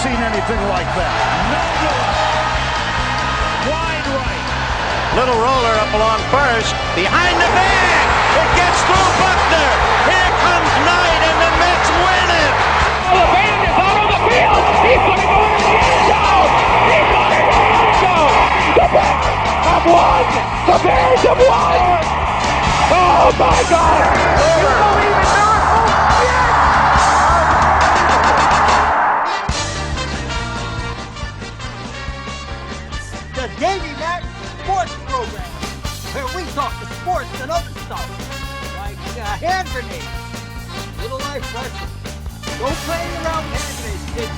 seen anything like that. No good. Wide right. Little roller up along first. Behind the bag. It gets through Buckner. Here comes Knight, and the Mets win it. Oh, the band is out on the field. He's going to go into the end zone. He's going into the end zone. The Bears have won. The Bears have won. Oh, my God. You believe in miracles? Yes. The Davey Mac Sports Program, where we talk to sports and other stuff, like hand grenades, little life lessons. Don't play around with hand grenades, kids,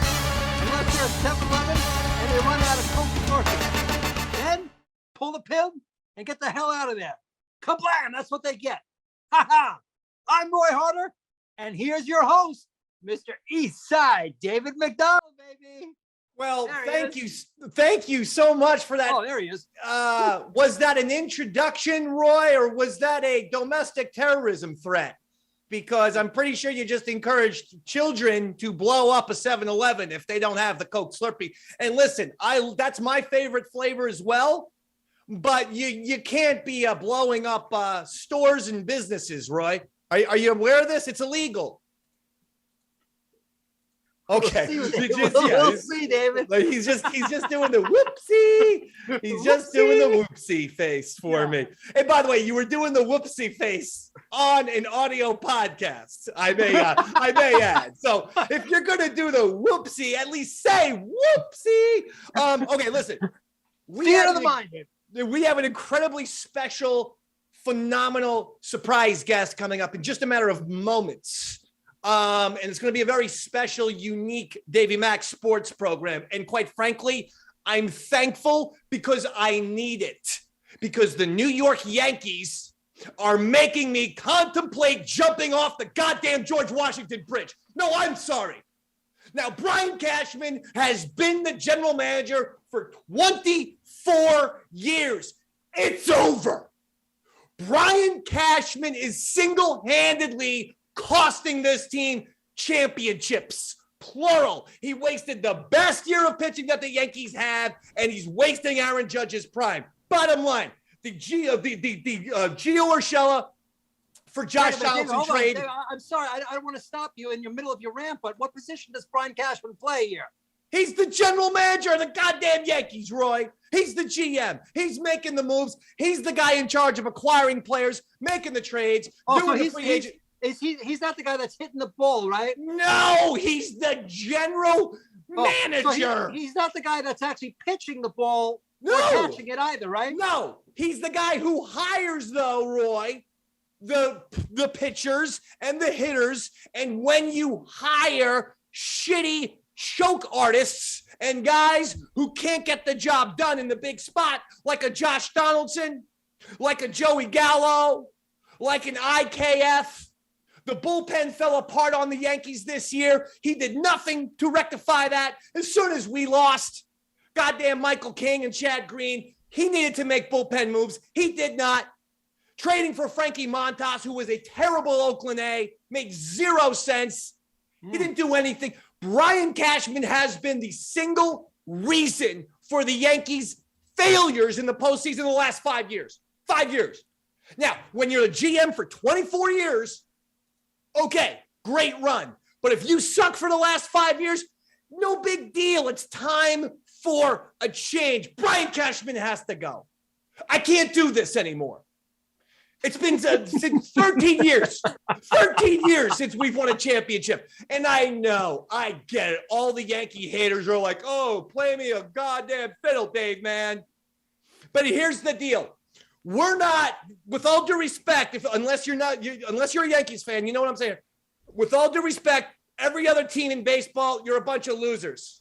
unless you're at 7-Eleven and they run out of Coke shortcuts. Then pull the pin and get the hell out of there. Kablam! That's what they get. Ha ha! I'm Roy Harter, and here's your host, Mr. Eastside David McDonald, baby. Well, thank you so much for that. Oh, there he is. Was that an introduction, Roy, or was that a domestic terrorism threat? Because I'm pretty sure you just encouraged children to blow up a 7-Eleven if they don't have the Coke Slurpee. And listen, that's my favorite flavor as well. But you can't be blowing up stores and businesses, Roy. Are you aware of this? It's illegal. Okay. We'll see, David. He's just doing the whoopsie. He's just doing the whoopsie face for me. And by the way, you were doing the whoopsie face on an audio podcast. I may add. So if you're gonna do the whoopsie, at least say whoopsie. Okay, listen. We have an incredibly special, phenomenal surprise guest coming up in just a matter of moments. And it's going to be a very special, unique Davey Mac Sports Program. And quite frankly, I'm thankful because I need it. Because the New York Yankees are making me contemplate jumping off the goddamn George Washington Bridge. No, I'm sorry. Now, Brian Cashman has been the general manager for 24 years. It's over. Brian Cashman is single-handedly costing this team championships, plural. He wasted the best year of pitching that the Yankees have, and he's wasting Aaron Judge's prime. Bottom line, the Gio Urshela for Josh Donaldson trade. I'm sorry, I don't want to stop you in the middle of your rant, but what position does Brian Cashman play here? He's the general manager of the goddamn Yankees, Roy. He's the GM. He's making the moves. He's the guy in charge of acquiring players, making the trades, doing the free agent. He's not the guy that's hitting the ball, right? No, he's the general manager. So he's not the guy that's actually pitching the ball or catching it either, right? No, he's the guy who hires, though, Roy, the pitchers and the hitters. And when you hire shitty choke artists and guys who can't get the job done in the big spot, like a Josh Donaldson, like a Joey Gallo, like an IKF, the bullpen fell apart on the Yankees this year. He did nothing to rectify that. As soon as we lost goddamn Michael King and Chad Green, he needed to make bullpen moves. He did not. Trading for Frankie Montas, who was a terrible Oakland A, made zero sense. He didn't do anything. Brian Cashman has been the single reason for the Yankees' failures in the postseason in the last 5 years. 5 years. Now, when you're a GM for 24 years, okay, great run. But if you suck for the last 5 years, no big deal. It's time for a change. Brian Cashman has to go. I can't do this anymore. It's been since 13 years. 13 years since we've won a championship. And I know, I get it. All the Yankee haters are like, oh, play me a goddamn fiddle, Dave, man. But here's the deal. We're not, with all due respect, unless you're a Yankees fan, you know what I'm saying? With all due respect, every other team in baseball, you're a bunch of losers.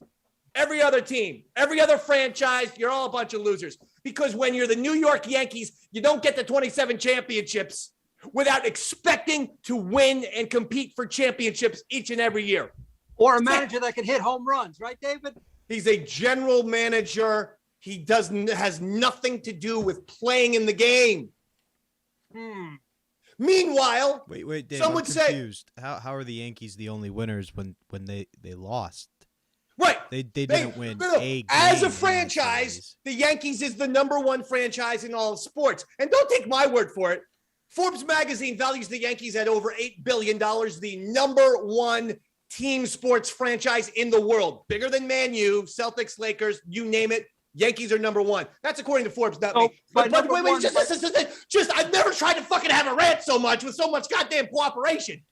Every other team, every other franchise, you're all a bunch of losers. Because when you're the New York Yankees, you don't get the 27 championships without expecting to win and compete for championships each and every year. Or a manager that can hit home runs, right, David? He's a general manager. He has nothing to do with playing in the game. Meanwhile, wait, Dave, some I'm would confused. How are the Yankees the only winners when they lost? Right. They didn't win a game as a in the franchise, series. the Yankees is the #1 franchise in all of sports. And don't take my word for it. Forbes magazine values the Yankees at over $8 billion, the #1 team sports franchise in the world. Bigger than Man U, Celtics, Lakers, you name it. Yankees are #1. That's according to Forbes, not me. But wait, just I've never tried to fucking have a rant so much with so much goddamn cooperation.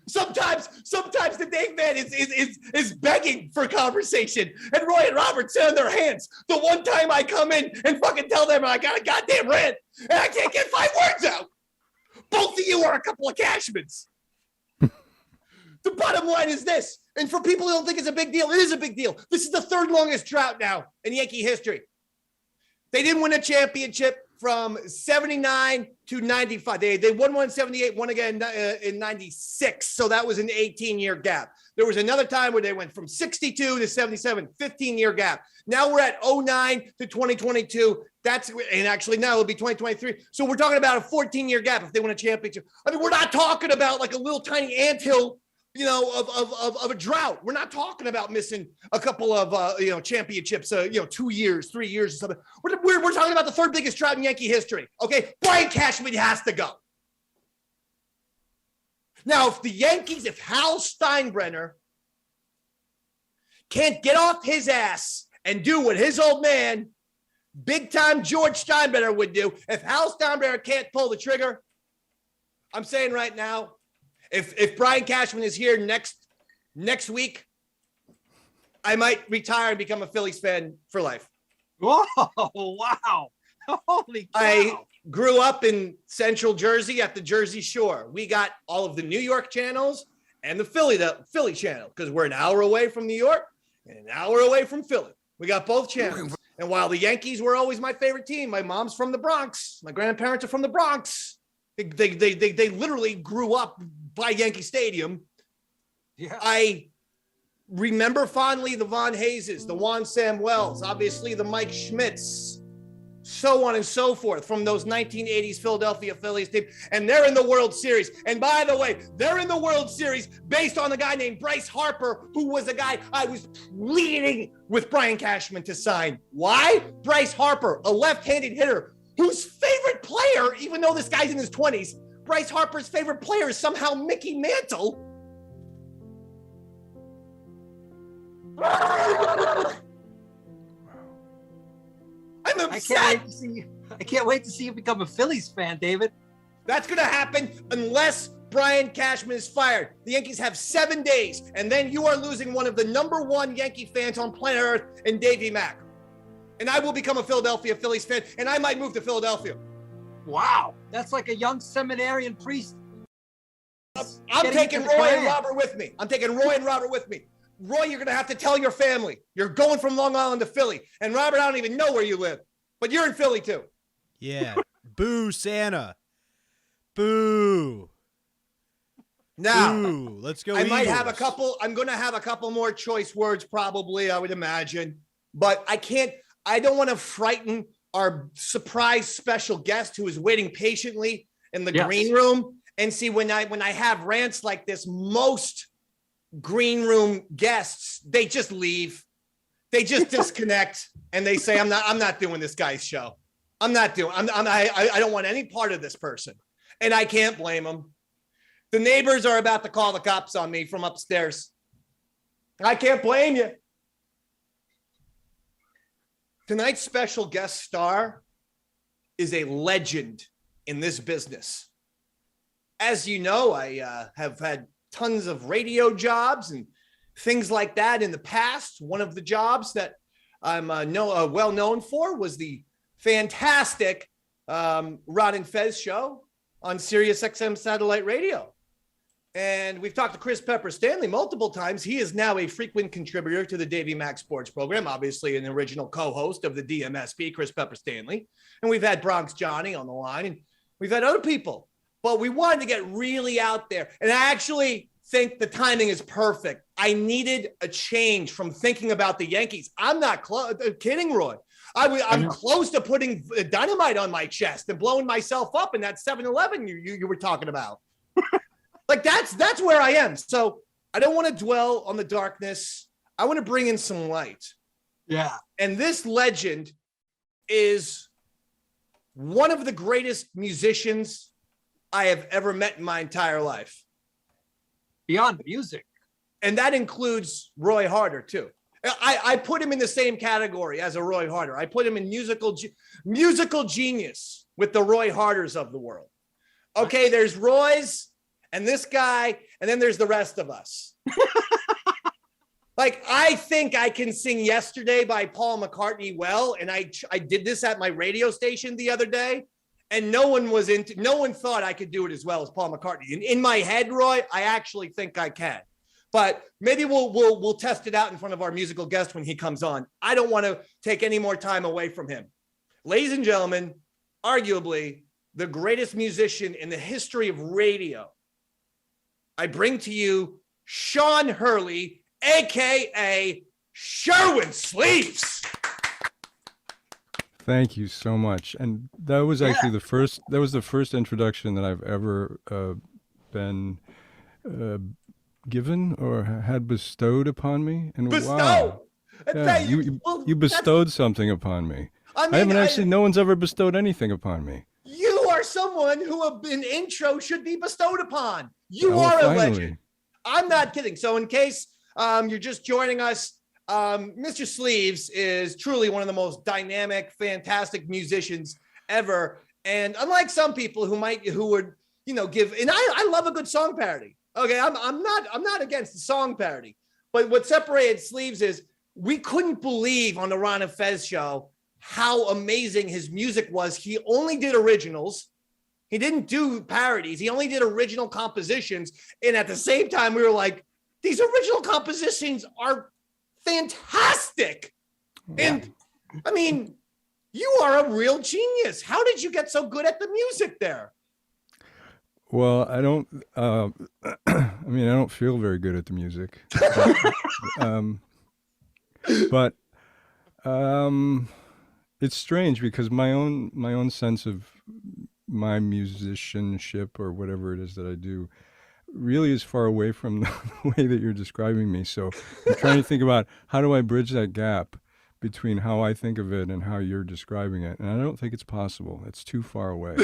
Sometimes the Dave man is begging for conversation, and Roy and Robert sit on their hands. The one time I come in and fucking tell them I got a goddamn rant, and I can't get 5 words out. Both of you are a couple of Cashmans. The bottom line is this, and for people who don't think it's a big deal, it is a big deal. This is the 3rd longest drought now in Yankee history. They didn't win a championship from 79 to 95. They won one in 78, won again in 96. So that was an 18-year gap. There was another time where they went from 62 to 77, 15-year gap. Now we're at 09 to 2022. And actually now it'll be 2023. So we're talking about a 14-year gap if they win a championship. I mean, we're not talking about like a little tiny anthill, of a drought. We're not talking about missing a couple of, championships, 2 years, 3 years or something. We're talking about the 3rd biggest drought in Yankee history. Okay. Brian Cashman has to go. Now, if Hal Steinbrenner can't get off his ass and do what his old man, big time George Steinbrenner would do, if Hal Steinbrenner can't pull the trigger, I'm saying right now, if Brian Cashman is here next week, I might retire and become a Phillies fan for life. Whoa, wow. Holy cow. I grew up in Central Jersey at the Jersey Shore. We got all of the New York channels and the Philly channel because we're an hour away from New York and an hour away from Philly. We got both channels. And while the Yankees were always my favorite team, my mom's from the Bronx. My grandparents are from the Bronx. They literally grew up by Yankee Stadium. Yeah. I remember fondly the Von Hayeses, the Juan Samuels, obviously the Mike Schmidts, so on and so forth from those 1980s Philadelphia Phillies team. And they're in the World Series. And by the way, they're in the World Series based on a guy named Bryce Harper, who was a guy I was pleading with Brian Cashman to sign. Why? Bryce Harper, a left-handed hitter whose favorite player, even though this guy's in his 20s, Bryce Harper's favorite player is somehow Mickey Mantle. I'm upset. I can't wait to see you become a Phillies fan, David. That's going to happen unless Brian Cashman is fired. The Yankees have 7 days, and then you are losing one of the #1 Yankee fans on planet Earth in Davey Mac. And I will become a Philadelphia Phillies fan, and I might move to Philadelphia. Wow. That's like a young seminarian priest. I'm taking Roy and Robert with me. Roy, you're going to have to tell your family. You're going from Long Island to Philly. And Robert, I don't even know where you live. But you're in Philly, too. Yeah. Boo, Santa. Boo. Now, Boo. Let's go I might Eagles. have a couple. I'm going to have a couple more choice words, probably, I would imagine. But I don't want to frighten our surprise special guest who is waiting patiently in the green room. And see, when I have rants like this, most green room guests, they just leave. They just disconnect and they say, I'm not doing this guy's show. I don't want any part of this person. And I can't blame them. The neighbors are about to call the cops on me from upstairs. I can't blame you. Tonight's special guest star is a legend in this business. As you know, I have had tons of radio jobs and things like that in the past. One of the jobs that I'm well known for was the fantastic Ron Fez Show on Sirius XM satellite radio. And we've talked to Chris Pepper Stanley multiple times. He is now a frequent contributor to the Davey Mac Sports Program, obviously an original co-host of the DMSP, Chris Pepper Stanley. And we've had Bronx Johnny on the line, and we've had other people. But we wanted to get really out there. And I actually think the timing is perfect. I needed a change from thinking about the Yankees. I'm not kidding, Roy. I'm close to putting dynamite on my chest and blowing myself up in that 7-Eleven you were talking about. Like that's where I am. So I don't want to dwell on the darkness. I want to bring in some light. Yeah. And this legend is one of the greatest musicians I have ever met in my entire life. Beyond music. And that includes Roy Harter, too. I put him in the same category as a Roy Harter. I put him in musical genius with the Roy Harters of the world. Okay, there's Roy's and this guy, and then there's the rest of us. Like, I think I can sing Yesterday by Paul McCartney well, and I did this at my radio station the other day, and no one thought I could do it as well as Paul McCartney. In my head, Roy, I actually think I can. But maybe we'll test it out in front of our musical guest when he comes on. I don't want to take any more time away from him. Ladies and gentlemen, arguably the greatest musician in the history of radio. I bring to you Sean Hurley, AKA Sherwin Sleeves. Thank you so much. And that was actually the first introduction that I've ever been given or had bestowed upon me. And wow. Yeah, you bestowed something upon me. I haven't actually, no one's ever bestowed anything upon me. You are someone who an intro should be bestowed upon. You are a legend. I'm not kidding. So in case you're just joining us, Mr. Sleeves is truly one of the most dynamic, fantastic musicians ever. And unlike some people who would, give, and I love a good song parody. Okay, I'm not against the song parody, but what separated Sleeves is we couldn't believe on the Ron Fez Show how amazing his music was. He only did originals. He didn't do parodies. He only did original compositions. And at the same time, we were like, these original compositions are fantastic. Yeah. And I mean, you are a real genius. How did you get so good at the music there? Well, I don't feel very good at the music. But it's strange because my own sense of my musicianship or whatever it is that I do really is far away from the way that you're describing me. So I'm trying to think about how do I bridge that gap between how I think of it and how you're describing it. And I don't think it's possible. It's too far away.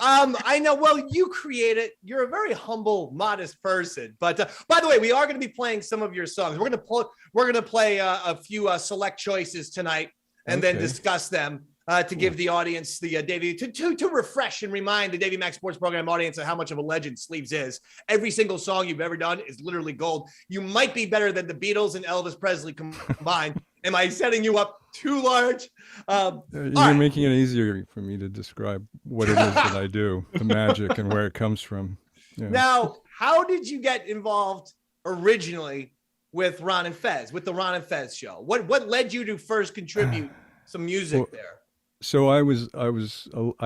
I know. Well, you create it. You're a very humble, modest person. But by the way, we are going to be playing some of your songs. We're going to play a few select choices tonight and then discuss them to give the audience the Davey to refresh and remind the Davey Mac Sports Program audience of how much of a legend Sleeves is. Every single song you've ever done is literally gold. You might be better than the Beatles and Elvis Presley combined. Am I setting you up too large? You're making it easier for me to describe what it is that I do, the magic and where it comes from. Yeah. Now, how did you get involved originally with Ron and Fez, with the Ron and Fez Show? What led you to first contribute some music there? So I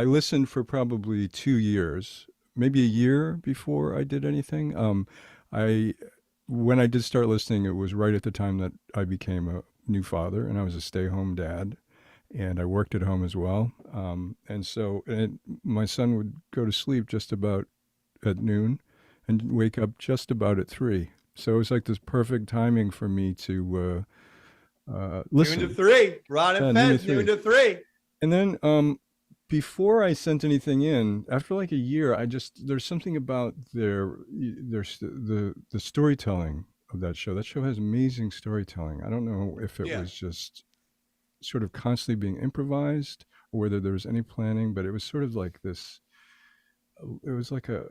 listened for probably 2 years, maybe a year before I did anything. When I did start listening, it was right at the time that I became a new father, and I was a stay-home dad, and I worked at home as well. My son would go to sleep just about at noon and wake up just about at 3. So it was like this perfect timing for me to listen. Noon to 3, Ron and Fez, noon to 3. And then before I sent anything in, after like a year, there's something about the storytelling of that show. That show has amazing storytelling. I don't know if it was just sort of constantly being improvised or whether there was any planning, but it was sort of like this. It was like a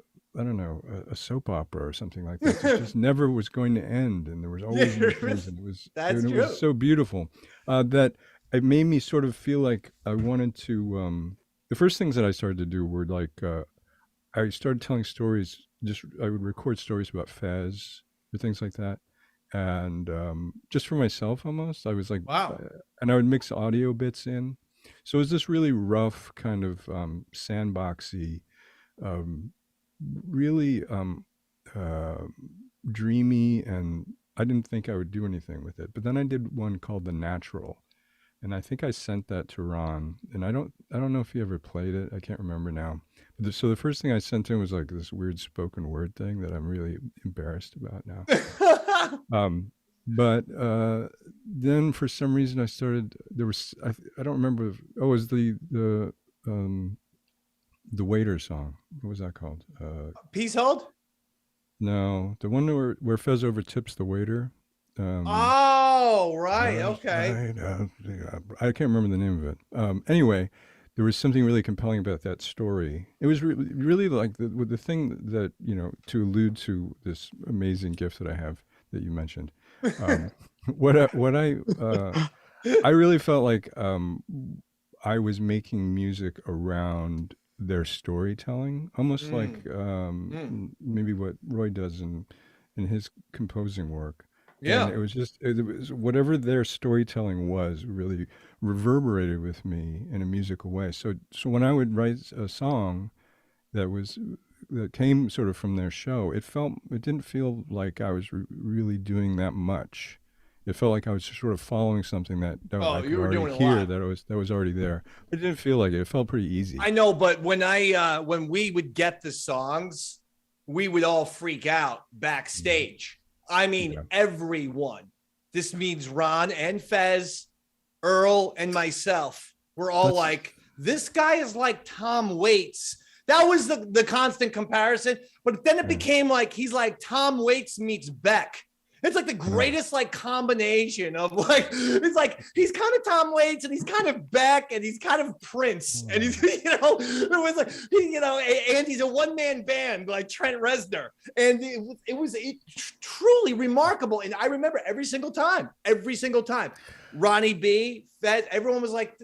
soap opera or something like that. It just never was going to end, and there was always new things, and it was so beautiful that it made me sort of feel like I wanted to. The first things that I started to do were like I started telling stories. I would record stories about Fez or things like that, and just for myself almost. I was like, wow, and I would mix audio bits in. So it was this really rough kind of sandboxy, really dreamy, and I didn't think I would do anything with it. But then I did one called The Natural. And I think I sent that to Ron, and I don't know if he ever played it. I can't remember now. So the first thing I sent him was like this weird spoken word thing that I'm really embarrassed about now. But then for some reason I started. There was I don't remember. Oh, it was the Waiter song. What was that called? Peace Hold? No, the one where Fez overtips the waiter. Oh, right. Okay. I can't remember the name of it. Anyway, there was something really compelling about that story. It was really like the thing that, to allude to this amazing gift that I have that you mentioned. I really felt like I was making music around their storytelling, almost like maybe what Roy does in his composing work. Yeah. And it was whatever their storytelling was really reverberated with me in a musical way. So when I would write a song that came sort of from their show, it didn't feel like I was really doing that much. It felt like I was sort of following something that I could already hear, that was already there. But it didn't feel like it. It felt pretty easy. I know, but when we would get the songs, we would all freak out backstage. I mean, everyone. This means Ron and Fez, Earl, and myself. We're all like, this guy is like Tom Waits. That was the constant comparison. But then it became like, he's like Tom Waits meets Beck. It's like the greatest like combination of like, it's like, he's kind of Tom Waits and he's kind of Beck and he's kind of Prince. And he's, it was like, and he's a one-man band like Trent Reznor. And it was truly remarkable. And I remember every single time, Ronnie B, Fed, everyone was like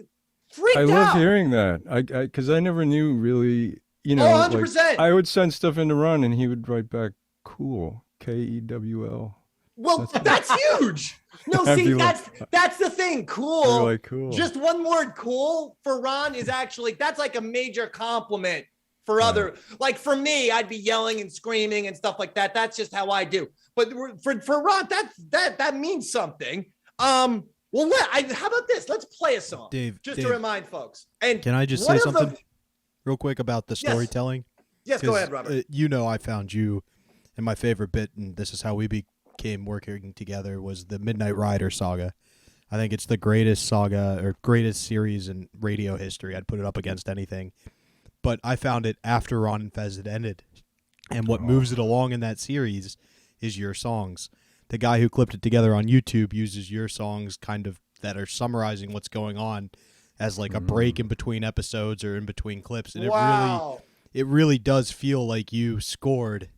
freaked out. I love hearing that. Cause I never knew really, 100%. Like, I would send stuff into Ron and he would write back cool, Kewl. Well, that's huge. No, see, that's the thing. Cool. Really cool. Just one word, cool, for Ron is actually, that's like a major compliment for other. Like for me, I'd be yelling and screaming and stuff like that. That's just how I do. But for Ron, that means something. Well, how about this? Let's play a song, Dave, to remind folks. And can I just say something real quick about the storytelling? Yes, go ahead, Robert. I found you, and my favorite bit, and this is how we became working together, was the Midnight Rider saga. I think it's the greatest saga or greatest series in radio history. I'd put it up against anything. But I found it after Ron and Fez had ended. And what moves it along in that series is your songs. The guy who clipped it together on YouTube uses your songs kind of that are summarizing what's going on as like a break in between episodes or in between clips. And it really does feel like you scored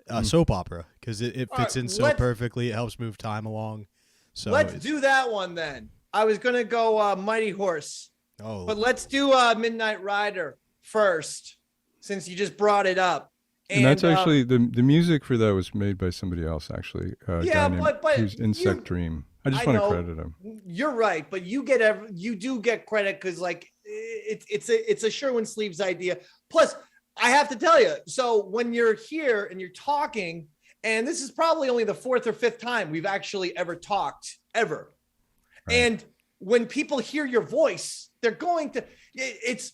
a soap opera because it fits in so perfectly. It helps move time along. So let's do that one then. I was going to go Mighty Horse, but let's do Midnight Rider first since you just brought it up. And that's actually the music for that was made by somebody else, actually. But who's Insect Dream. I just want to credit him. You're right, but you do get credit because like it's a Sherwin Sleeves idea. Plus, I have to tell you, so when you're here and you're talking, and this is probably only the 4th or 5th time we've actually ever talked, ever. Right. And when people hear your voice, they're going to, it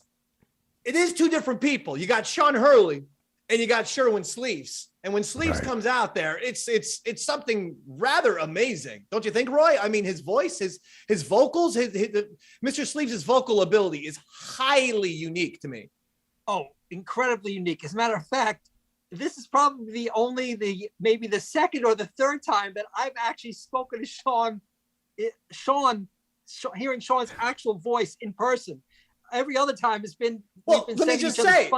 is two different people. You got Sean Hurley and you got Sherwin Sleeves. And when Sleeves comes out there, it's something rather amazing. Don't you think, Roy? I mean, his voice, his vocals, Mr. Sleeves' vocal ability is highly unique to me. Oh, incredibly unique. As a matter of fact, this is probably maybe the second or the third time that I've actually spoken to Sean, hearing Sean's actual voice in person. Every other time has been, let me just say,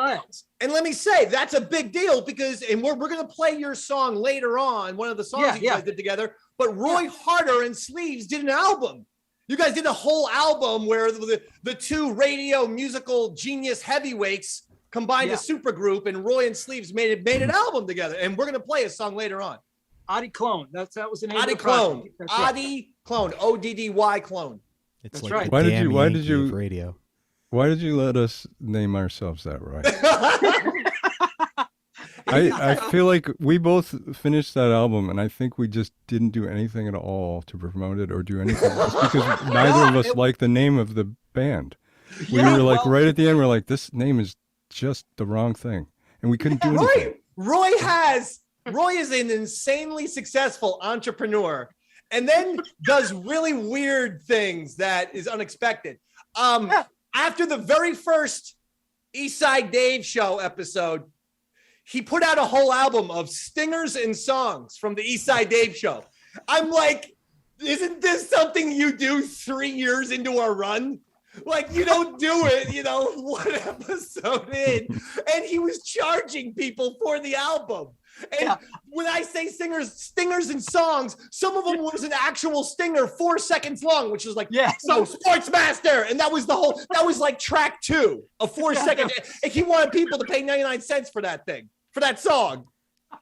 and let me say, that's a big deal because, and we're going to play your song later on, one of the songs you guys did together, but Roy Harter and Sleeves did an album. You guys did a whole album where the two radio musical genius heavyweights combined a super group, and Roy and Sleeves made an album together. And we're going to play a song later on. Oddy Clone. That was the name Oddy of the Clone. project. Oddy Clone. ODDY Clone. It's That's like right. Why did you radio? Why did you let us name ourselves that, Roy? I feel like we both finished that album, and I think we just didn't do anything at all to promote it or do anything just because neither of us liked the name of the band. We were like, right at the end, we're like, this name is just the wrong thing, and we couldn't do anything. Roy is an insanely successful entrepreneur, and then does really weird things that is unexpected. After the very first Eastside Dave Show episode, he put out a whole album of stingers and songs from the Eastside Dave Show. I'm like, isn't this something you do 3 years into a run? Like, you don't do it, one episode in. And he was charging people for the album. And when I say stingers and songs, some of them was an actual stinger 4 seconds long, which was like, so Sportsmaster. And that was like track 2 of 4 seconds. And he wanted people to pay 99 cents for that thing, for that song.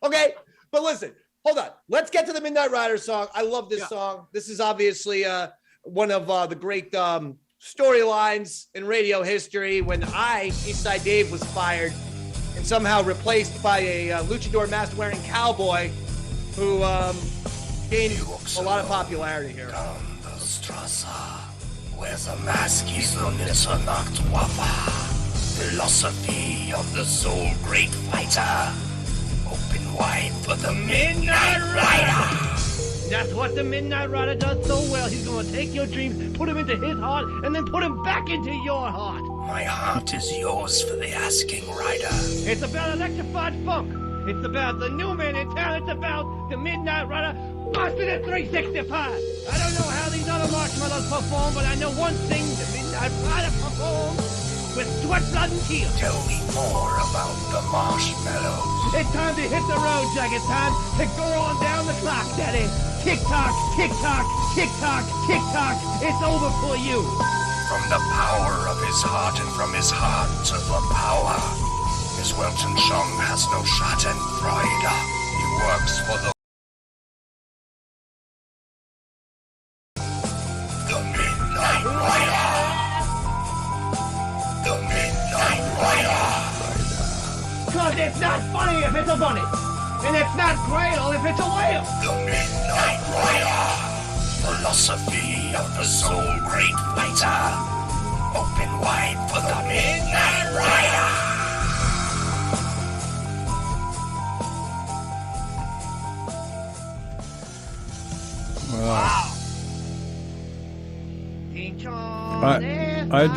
Okay. But listen, hold on. Let's get to the Midnight Rider song. I love this song. This is obviously one of the great storylines in radio history when Eastside Dave, was fired and somehow replaced by a luchador mask-wearing cowboy who gained a lot of popularity here. Wears a mask, he's the Mitternacht Waffe. Philosophy of the soul great fighter. Open wide for the Midnight Rider. That's what the Midnight Rider does so well. He's going to take your dreams, put them into his heart, and then put them back into your heart. My heart is yours for the asking, Rider. It's about electrified funk. It's about the new man in town. It's about the Midnight Rider busting at 365. I don't know how these other marshmallows perform, but I know one thing. The Midnight Rider performs with sweat, blood, and tears. Tell me more about the marshmallows. It's time to hit the road, Jack. It's time to go on down the clock, Daddy. Tick-tock, tick-tock, tick-tock, tick-tock. It's over for you. From the power of his heart and from his heart to the power. His Welton Chung has no schadenfreude. He works for the Midnight Rider. The Midnight Rider. 'Cause it's not funny if it's a bunny. And it's not Grail if it's a whale. The Midnight Rider. Philosophy of the soul great fighter. Open wide for the Midnight Rider. Wow. Ding I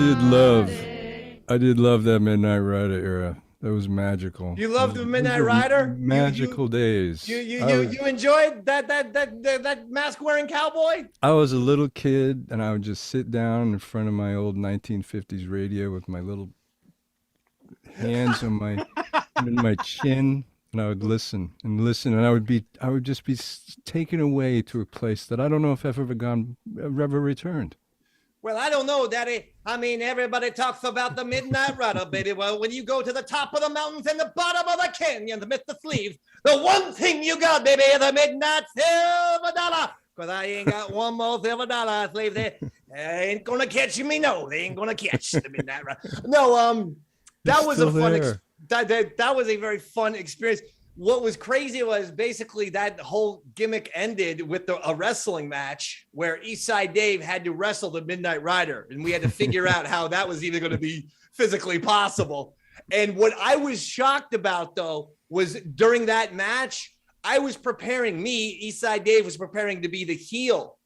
did love that Midnight Rider era. That was magical. You loved the Midnight Rider? Magical days. You enjoyed that mask-wearing cowboy? I was a little kid, and I would just sit down in front of my old 1950s radio with my little hands on my chin, and I would listen, and I would just be taken away to a place that I don't know if I've ever returned. Well, I don't know, Daddy. I mean, everybody talks about the Midnight Rider, baby. Well, when you go to the top of the mountains and the bottom of the canyon, the Mr. Sleeves, the one thing you got, baby, is the Midnight Silver Dollar. Because I ain't got one more silver dollar, Sleeves. They ain't going to catch me, no. They ain't going to catch the Midnight Rider. No, that was a fun that was a very fun experience. What was crazy was basically that whole gimmick ended with a wrestling match where Eastside Dave had to wrestle the Midnight Rider, and we had to figure out how that was even going to be physically possible. And what I was shocked about, though, was during that match, Eastside Dave was preparing to be the heel.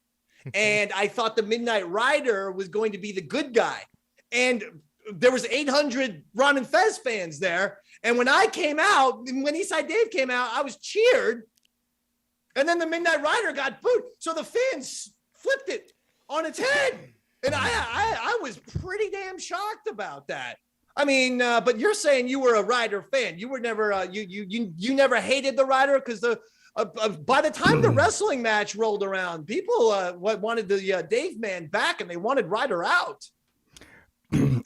And I thought the Midnight Rider was going to be the good guy. And there was 800 Ron and Fez fans there. And when I came out, when Eastside Dave came out, I was cheered. And then the Midnight Rider got booed. So the fans flipped it on its head. And I was pretty damn shocked about that. I mean, but you're saying you were a Rider fan. You were never, you never hated the Rider because by the time the wrestling match rolled around, people wanted the Dave man back and they wanted Rider out.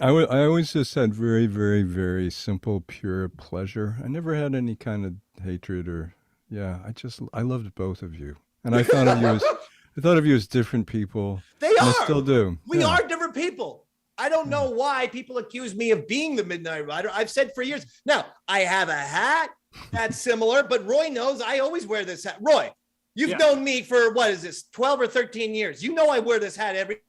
I always just had very, very, very simple, pure pleasure. I never had any kind of hatred I loved both of you. And I thought of you as different people. They are. I still do. We are different people. I don't know why people accuse me of being the Midnight Rider. I've said for years. Now, I have a hat that's similar, but Roy knows I always wear this hat. Roy, you've known me for, 12 or 13 years. You know I wear this hat every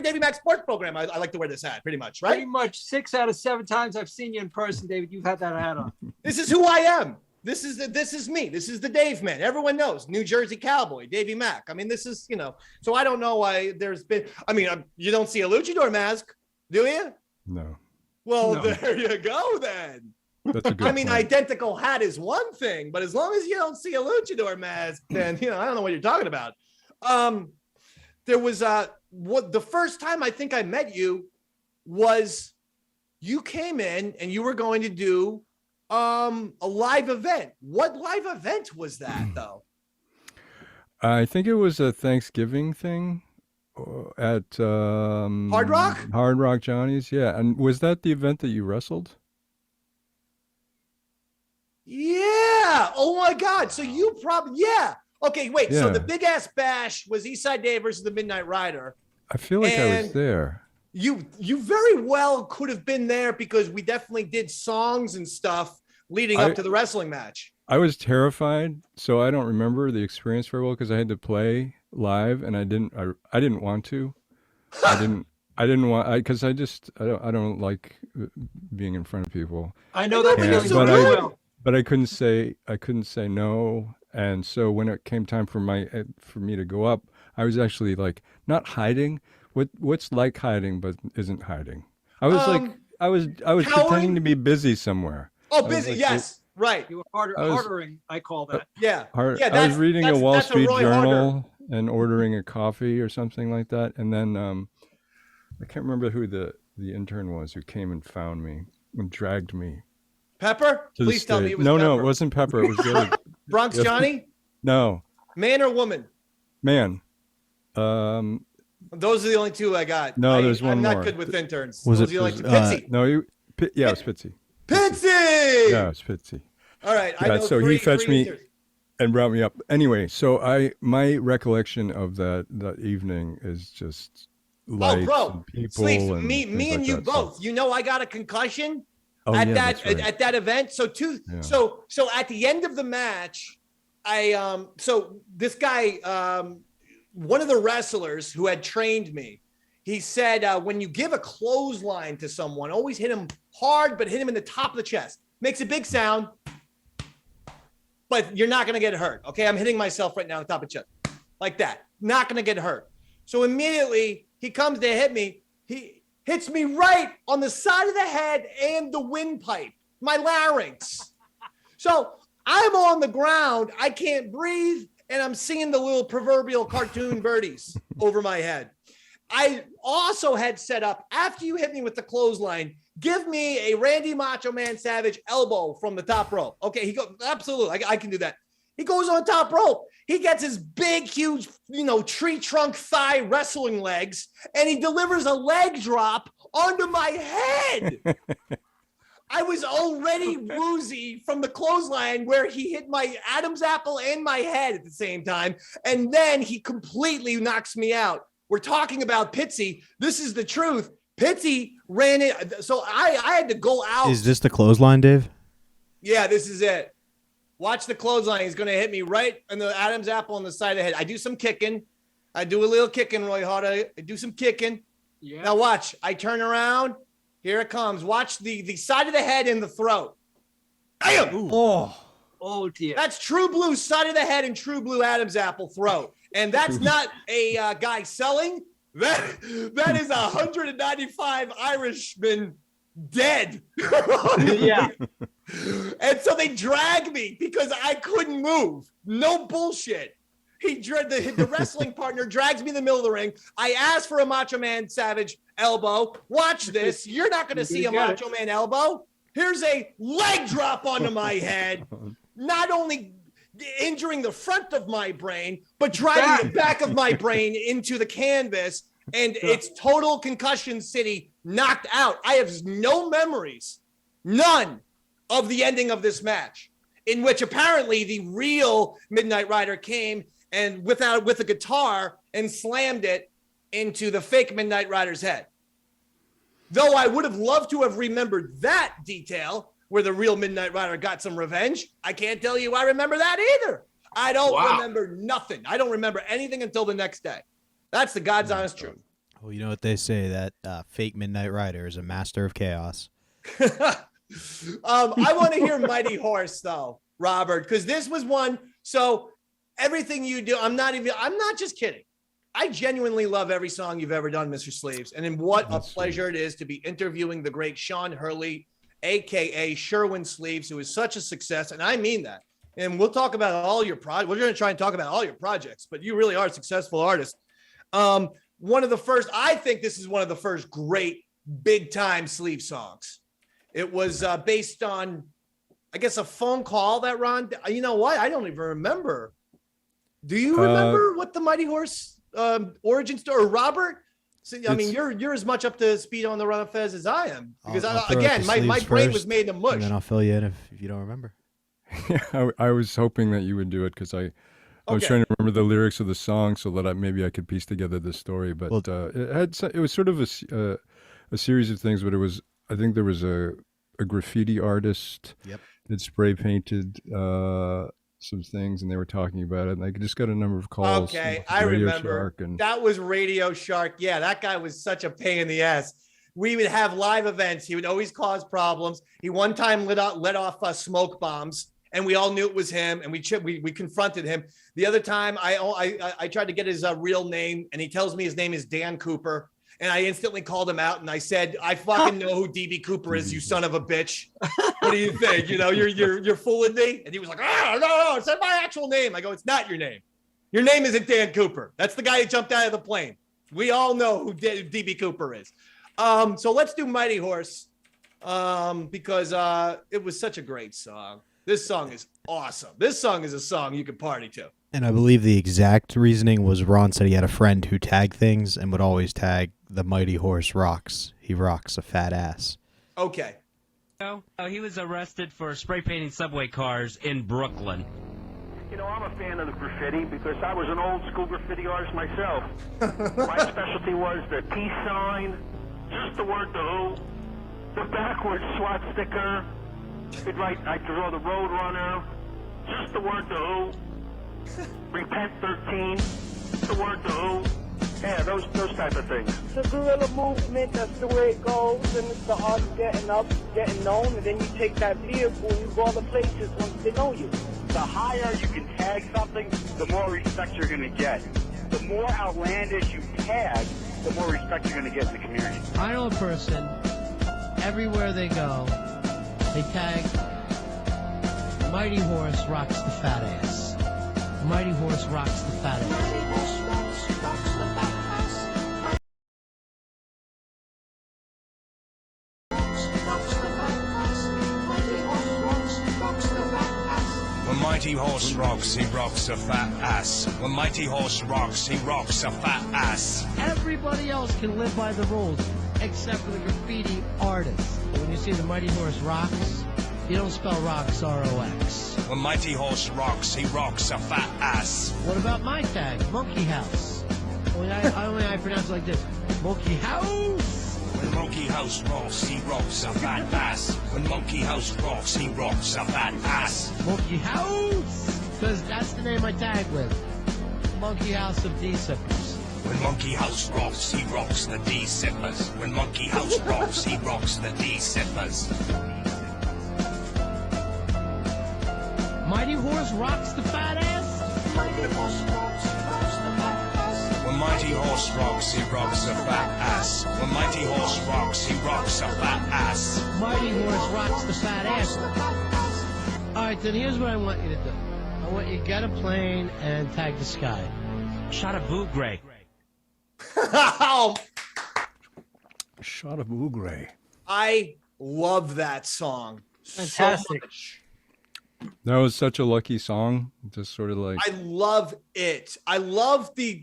Davey Mac Sports Program. I like to wear this hat pretty much, right? Pretty much 6 out of 7 times I've seen you in person, David, you've had that hat on. This is who I am. This is me. This is the Dave man. Everyone knows New Jersey Cowboy, Davey Mac. I mean, this is, so I don't know why there's been, you don't see a luchador mask, do you? No. Well, there you go then. That's a good point. Identical hat is one thing, but as long as you don't see a luchador mask, then, I don't know what you're talking about. There was the first time I think I met you was you came in and you were going to do a live event. What live event was that though? I think it was a Thanksgiving thing at Hard Rock Johnny's. Yeah. And was that the event that you wrestled? Yeah. Oh my God. So you probably, yeah. Okay, wait. Yeah. So the Big Ass Bash was Eastside Dave versus the Midnight Rider. I feel like I was there. You very well could have been there because we definitely did songs and stuff leading up to the wrestling match. I was terrified, so I don't remember the experience very well because I had to play live and I didn't want to. I didn't want because I don't like being in front of people. I know that feeling so well. But I couldn't say no. And so when it came time for me to go up, I was actually like not hiding. What's like hiding but isn't hiding? I was I was pretending to be busy somewhere. Oh, busy, yes, right. You were hardering, I call that. Yeah. I was reading a Wall Street Journal and ordering a coffee or something like that. And then I can't remember who the intern was who came and found me and dragged me. Pepper? Please tell me it was Pepper. No, it wasn't Pepper. It was the other. Bronx Johnny? No. Man or woman? Man. Those are the only two I got. No, there's one more. I'm not good with interns. Was Those it are the only two. Pitsy? No, it was Pitsy. Pitsy! Yeah, it's Pitsy. All right. Yeah, so he fetched me and brought me up. Anyway, so my recollection of that evening is just lights and people. Sleeves, and me and you both. So. I got a concussion at that event. So so at the end of the match, so this guy, one of the wrestlers who had trained me, he said, when you give a clothesline to someone, always hit him hard, but hit him in the top of the chest. Makes a big sound, but you're not going to get hurt. Okay, I'm hitting myself right now on the top of the chest. Like that. Not going to get hurt. So immediately he comes to hit me. He hits me right on the side of the head and the windpipe, my larynx. So I'm on the ground. I can't breathe. And I'm seeing the little proverbial cartoon birdies over my head. I also had set up, after you hit me with the clothesline, give me a Randy Macho Man Savage elbow from the top rope. Okay, he goes, absolutely, I can do that. He goes on top rope. He gets his big, huge, tree trunk thigh wrestling legs, and he delivers a leg drop onto my head. I was already woozy from the clothesline where he hit my Adam's apple and my head at the same time. And then he completely knocks me out. We're talking about Pitsy. This is the truth. Pitsy ran it. So I had to go out. Is this the clothesline, Dave? Yeah, this is it. Watch the clothesline. He's going to hit me right in the Adam's apple on the side of the head. I do some kicking. I do a little kicking, Roy Harter. I do some kicking. Yeah. Now watch. I turn around. Here it comes. Watch the side of the head and the throat. Bam! Oh, dear. That's True Blue side of the head and True Blue Adam's apple throat. And that's not a guy selling. That is 195 Irishmen dead. Yeah. And so they drag me because I couldn't move. No bullshit. The wrestling partner drags me in the middle of the ring. I asked for a Macho Man Savage elbow. Watch this. You're not going to see a Macho Man elbow. Here's a leg drop onto my head. Not only injuring the front of my brain, but driving the back of my brain into the canvas. And it's total concussion city, knocked out. I have no memories, none, of the ending of this match, in which apparently the real Midnight Rider came and with a guitar and slammed it into the fake Midnight Rider's head. Though I would have loved to have remembered that detail where the real Midnight Rider got some revenge, I can't tell you I remember that either. I don't remember nothing. I don't remember anything until the next day. That's the God's honest truth. Well, you know what they say, that fake Midnight Rider is a master of chaos. I want to hear Mighty Horse, though. Robert, because this was one. So everything you do, I'm not just kidding. I genuinely love every song you've ever done, Mr. Sleeves. And what a pleasure it is to be interviewing the great Sean Hurley, AKA Sherwin Sleeves, who is such a success. And I mean that. And we'll talk about all your projects. We're going to try and talk about all your projects, but you really are a successful artist. I think this is one of the first great big time Sleeve songs. It was based on, I guess, a phone call that Ron, you know what? I don't even remember. Do you remember what the Mighty Horse origin story, or Robert? So, I mean, you're as much up to speed on the Ron Fez as I am, because again, my brain was made in mush. And then I'll fill you in if you don't remember. Yeah, I was hoping that you would do it, because I was trying to remember the lyrics of the song so that maybe I could piece together the story. But it was sort of a series of things. But I think there was a graffiti artist that spray painted some things, and they were talking about it, and I just got a number of calls. Okay, I remember. That was Radio Shark. Yeah, that guy was such a pain in the ass. We would have live events. He would always cause problems. He one time let off smoke bombs, and we all knew it was him, and we confronted him. The other time, I tried to get his real name, and he tells me his name is Dan Cooper. And I instantly called him out, and I said, "I fucking know who DB Cooper is, you son of a bitch. What do you think? You know, you're fooling me." And he was like, no, it's not my actual name." I go, "It's not your name. Your name isn't Dan Cooper. That's the guy who jumped out of the plane. We all know who DB Cooper is." So let's do Mighty Horse, because it was such a great song. This song is awesome. This song is a song you can party to. And I believe the exact reasoning was Ron said he had a friend who tagged things and would always tag "The Mighty Horse rocks. He rocks a fat ass." Okay. He was arrested for spray painting subway cars in Brooklyn. You know, I'm a fan of the graffiti because I was an old school graffiti artist myself. My specialty was the peace sign, just the word "the who," the backwards SWAT sticker. I'd draw the road runner, just the word "the who." Repent 13, the word "the who." Yeah, those type of things. The guerrilla movement, that's the way it goes, and it's the art of getting up, getting known, and then you take that vehicle and you go other places once they know you. The higher you can tag something, the more respect you're going to get. The more outlandish you tag, the more respect you're going to get in the community. I know a person, everywhere they go, they tag "Mighty Horse rocks the fat ass." Mighty Horse rocks the fat ass. When Mighty Horse rocks, he rocks a fat ass. When Mighty Horse rocks, he rocks a fat ass. Everybody else can live by the rules, except for the graffiti artists. When you see the Mighty Horse rocks, you don't spell rocks, R-O-X. When Mighty Horse rocks, he rocks a fat ass. What about my tag, Monkey House? I pronounce it like this, Monkey House. When Monkey House rocks, he rocks a fat ass. When Monkey House rocks, he rocks a fat ass. Monkey House, because that's the name I tag with. Monkey House of D-Sippers. When Monkey House rocks, he rocks the D-Sippers. When Monkey House rocks, he rocks the D-Sippers. Mighty Horse rocks the fat ass. Mighty Horse rocks the fat ass. When Mighty Horse rocks, he rocks a fat ass. When Mighty Horse rocks, he rocks a fat ass. Mighty Horse rocks the fat ass. All right, then here's what I want you to do. I want you to get a plane and tag the sky. Shot of Bougray. Shot of Bougray. I love that song. Fantastic. So much. That was such a lucky song. Just sort of like, I love it. I love the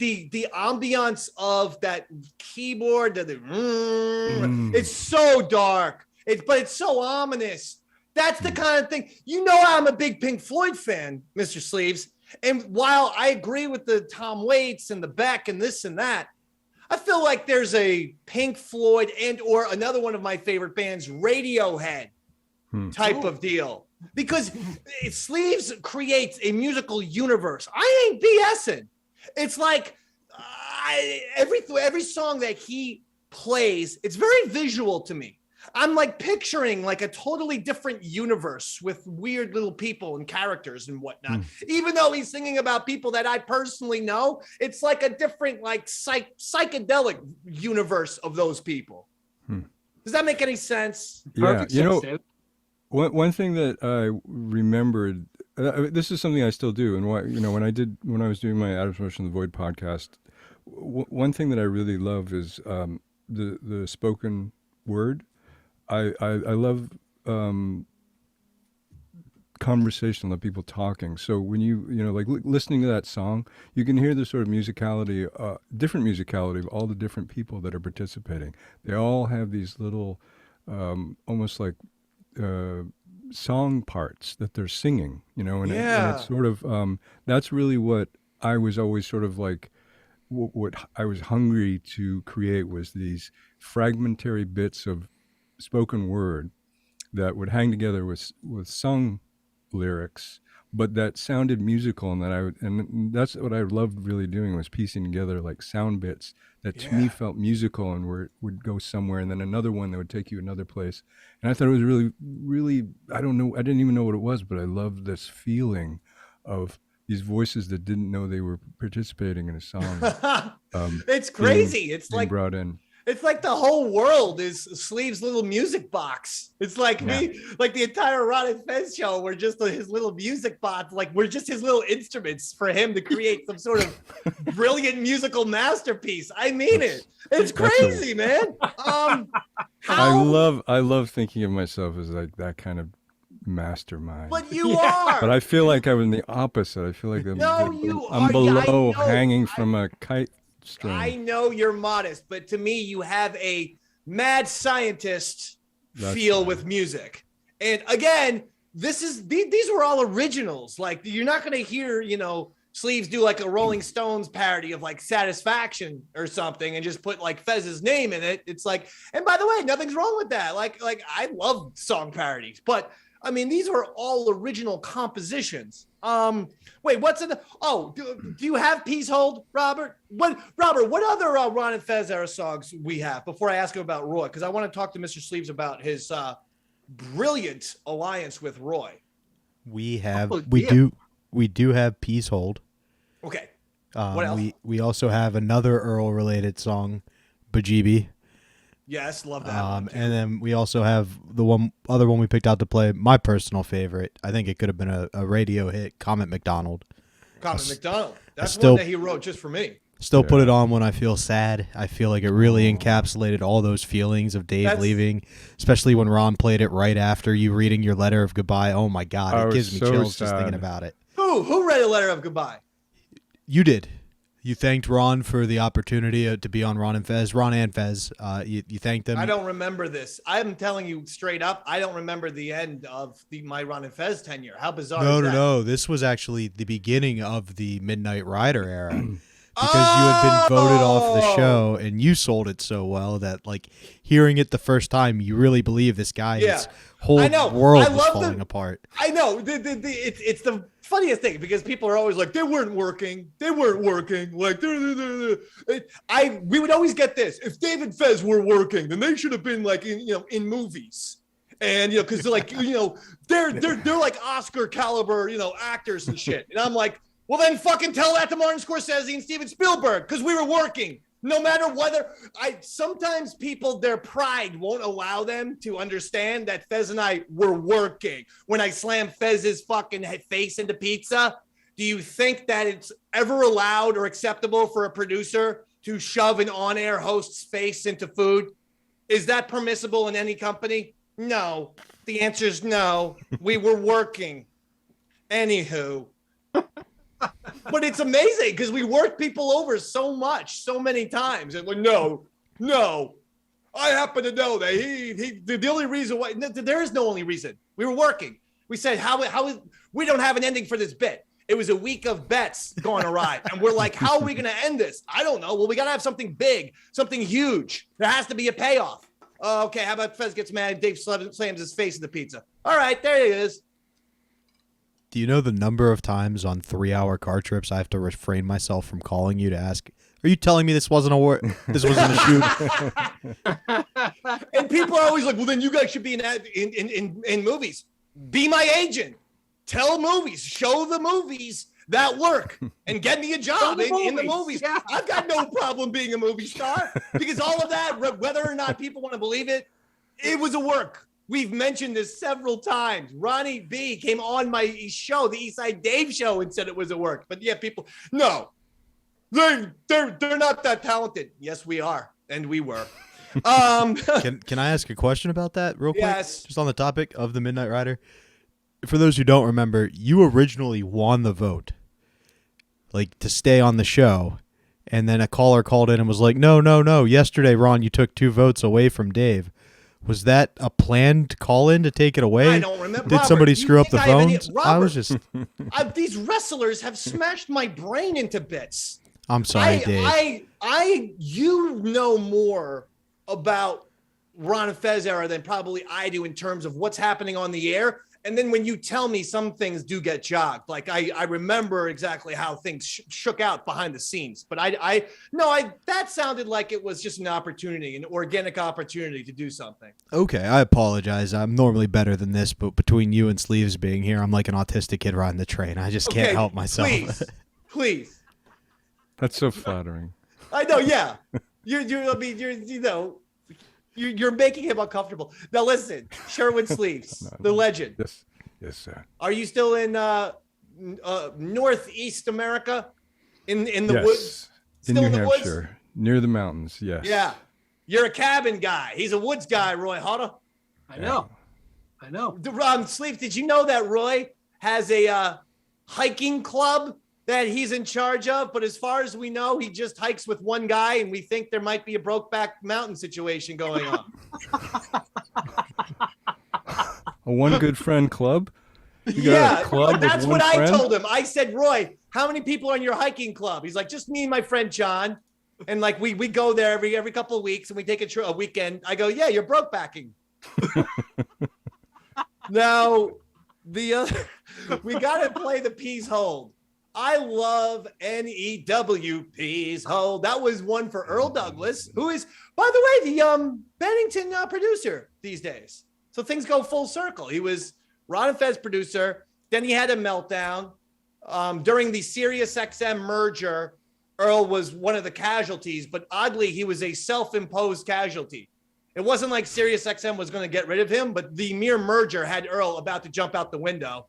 ambiance of that keyboard. It's so dark. But it's so ominous. That's the kind of thing. You know, I'm a big Pink Floyd fan, Mr. Sleeves. And while I agree with the Tom Waits and the Beck and this and that, I feel like there's a Pink Floyd and or another one of my favorite bands, Radiohead type of deal. Because Sleeves creates a musical universe. I ain't BSing. It's like every song that he plays, it's very visual to me. I'm like picturing like a totally different universe with weird little people and characters and whatnot. Even though he's singing about people that I personally know, it's like a different like psychedelic universe of those people. Does that make any sense? Yeah, one thing that I remembered, this is something I still do, and when I was doing my Adam's Motion of the Void podcast, one thing that I really love is the spoken word. I love conversation, like people talking. So when like listening to that song, you can hear the sort of musicality, different musicality of all the different people that are participating. They all have these little, almost like song parts that they're singing, and it's sort of, that's really what I was always sort of like, what I was hungry to create was these fragmentary bits of spoken word that would hang together with sung lyrics, but that sounded musical, and that's what I loved really doing, was piecing together like sound bits that to me felt musical and would go somewhere, and then another one that would take you another place. And I thought it was really, really, I didn't even know what it was, but I loved this feeling of these voices that didn't know they were participating in a song. It's crazy. It's being like brought in. It's like the whole world is Sleeves' little music box. It's like like the entire Ron Fez show. We're just his little music box. Like we're just his little instruments for him to create some sort of brilliant musical masterpiece. I mean it. It's crazy, man. I love thinking of myself as like that kind of mastermind. But you are. But I feel like I'm the opposite. I feel like I'm below, hanging from a kite string. I know you're modest, but to me, you have a mad scientist feel with music. And again, these were all originals. Like you're not going to hear, Sleeves do like a Rolling Stones parody of like Satisfaction or something and just put like Fez's name in it. It's like, and by the way, nothing's wrong with that. Like I love song parodies, but I mean, these are all original compositions. Wait, what's in the? Oh, do you have Peace Hold, Robert? What other Ron and Fez era songs we have before I ask him about Roy? Because I want to talk to Mr. Sleeves about his brilliant alliance with Roy. We do have Peace Hold. Okay. What else? We also have another Earl related song, Bajibi. Yes, love that. And then we also have the other one we picked out to play, my personal favorite. I think it could have been a radio hit, Comet McDonald. McDonald. That's one that he wrote just for me. Still put it on when I feel sad. I feel like it really encapsulated all those feelings of Dave leaving, especially when Ron played it right after you reading your letter of goodbye. Oh my God, it gives me chills just thinking about it. Who read a letter of goodbye? You did. You thanked Ron for the opportunity to be on Ron and Fez. You thanked them. I don't remember this. I'm telling you straight up, I don't remember the end of my Ron and Fez tenure. How bizarre is that? No. This was actually the beginning of the Midnight Rider era. Because you had been voted off the show and you sold it so well that, like, hearing it the first time, you really believe this guy, his whole world is falling apart. I know. It's the funniest thing because people are always like, they weren't working. Like, we would always get this. If Dave and Fez were working, then they should have been like in movies. And because they're like they're like Oscar caliber actors and shit. And I'm like, well, then fucking tell that to Martin Scorsese and Steven Spielberg, because we were working. No matter whether sometimes people, their pride won't allow them to understand that Fez and I were working. When I slammed Fez's fucking face into pizza, do you think that it's ever allowed or acceptable for a producer to shove an on-air host's face into food? Is that permissible in any company? No. The answer is no. We were working. Anywho. But it's amazing because we work people over so many times. And like, no, I happen to know that the only reason why there is no only reason. We were working. We said, we don't have an ending for this bit. It was a week of bets going awry. And we're like, how are we going to end this? I don't know. Well, we got to have something big, something huge. There has to be a payoff. Okay, how about Fez gets mad and Dave slams his face in the pizza? All right, there he is. Do you know the number of times on 3-hour car trips I have to refrain myself from calling you to ask, are you telling me this wasn't a shoot? And people are always like, well, then you guys should be in movies. Be my agent. Tell movies. Show the movies that work and get me a job in the movies. Yeah. I've got no problem being a movie star because all of that, whether or not people want to believe it, it was a work. We've mentioned this several times. Ronnie B came on my show, the Eastside Dave Show, and said it was a work. But yeah, people, no, they're not that talented. Yes, we are, and we were. Can I ask a question about that real quick? Yes. Just on the topic of the Midnight Rider. For those who don't remember, you originally won the vote, like to stay on the show, and then a caller called in and was like, no. Yesterday, Ron, you took 2 votes away from Dave. Was that a planned call-in to take it away? I don't remember. Did somebody screw up the phones? I was just. These wrestlers have smashed my brain into bits. I'm sorry, Dave. You know more about Ron Fez era than probably I do in terms of what's happening on the air. And then when you tell me, some things do get jogged. Like I remember exactly how things shook out behind the scenes. But that sounded like it was just an opportunity, an organic opportunity to do something. Okay, I apologize. I'm normally better than this, but between you and Sleeves being here, I'm like an autistic kid riding the train. I just can't help myself. Please. That's so flattering. I know. Yeah, You're making him uncomfortable. Now listen, Sherwin Sleeves, the legend. Yes, sir. Are you still in Northeast America? In the woods? Still in New the Hampshire, woods? near the mountains. Yes. Yeah. You're a cabin guy. He's a woods guy, Roy Harter. I know. Sleeves, did you know that Roy has a hiking club that he's in charge of, but as far as we know, he just hikes with one guy, and we think there might be a Brokeback Mountain situation going on. A one good friend club? That's what I told him. I said, Roy, how many people are in your hiking club? He's like, just me and my friend John. And like we go there every couple of weeks, and we take a weekend. I go, yeah, you're brokebacking. Now, we got to play the Peas Hold. I love NEWP's Hold. That was one for Earl Douglas, who is, by the way, the Bennington producer these days. So things go full circle. He was Ron and Fez producer. Then he had a meltdown. During the SiriusXM merger, Earl was one of the casualties, but oddly, he was a self-imposed casualty. It wasn't like SiriusXM was going to get rid of him, but the mere merger had Earl about to jump out the window.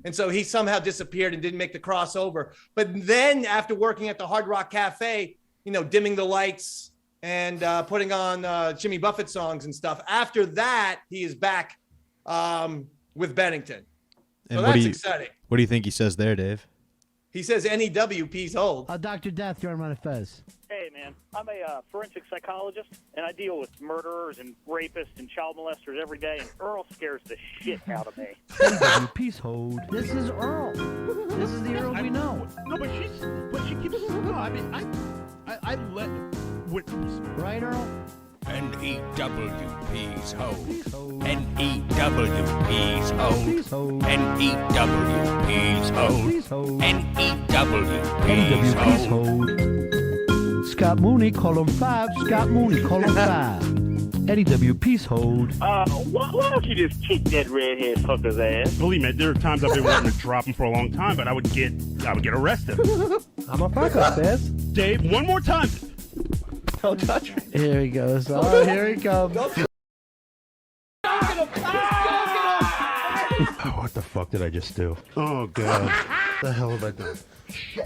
And so he somehow disappeared and didn't make the crossover. But then after working at the Hard Rock Cafe, dimming the lights and putting on Jimmy Buffett songs and stuff, after that, he is back with Bennington. So and that's exciting. What do you think he says there, Dave? He says NEWP's Hold. Dr. Death, you're on Ron Fez. Hey, man, I'm a forensic psychologist, and I deal with murderers and rapists and child molesters every day, and Earl scares the shit out of me. Peace Hold. This is Earl. This is the Earl we know. No, but she keeps. No, I mean, I let. Right, Earl? NEWP's Hold. NEWP's Hold. NEWP's Hold. NEWP's Hold. Scott Mooney, column 5. Scott Mooney, column 5. NEWP's Hold. Why don't you just kick that redhead fucker's ass? Believe me, there are times I've been wanting to drop him for a long time, but I would get arrested. I'm a fucker, Fez. Dave, one more time. Don't touch me. Here he goes. Oh, here he comes. What the fuck did I just do? Oh, God. What the hell have I done?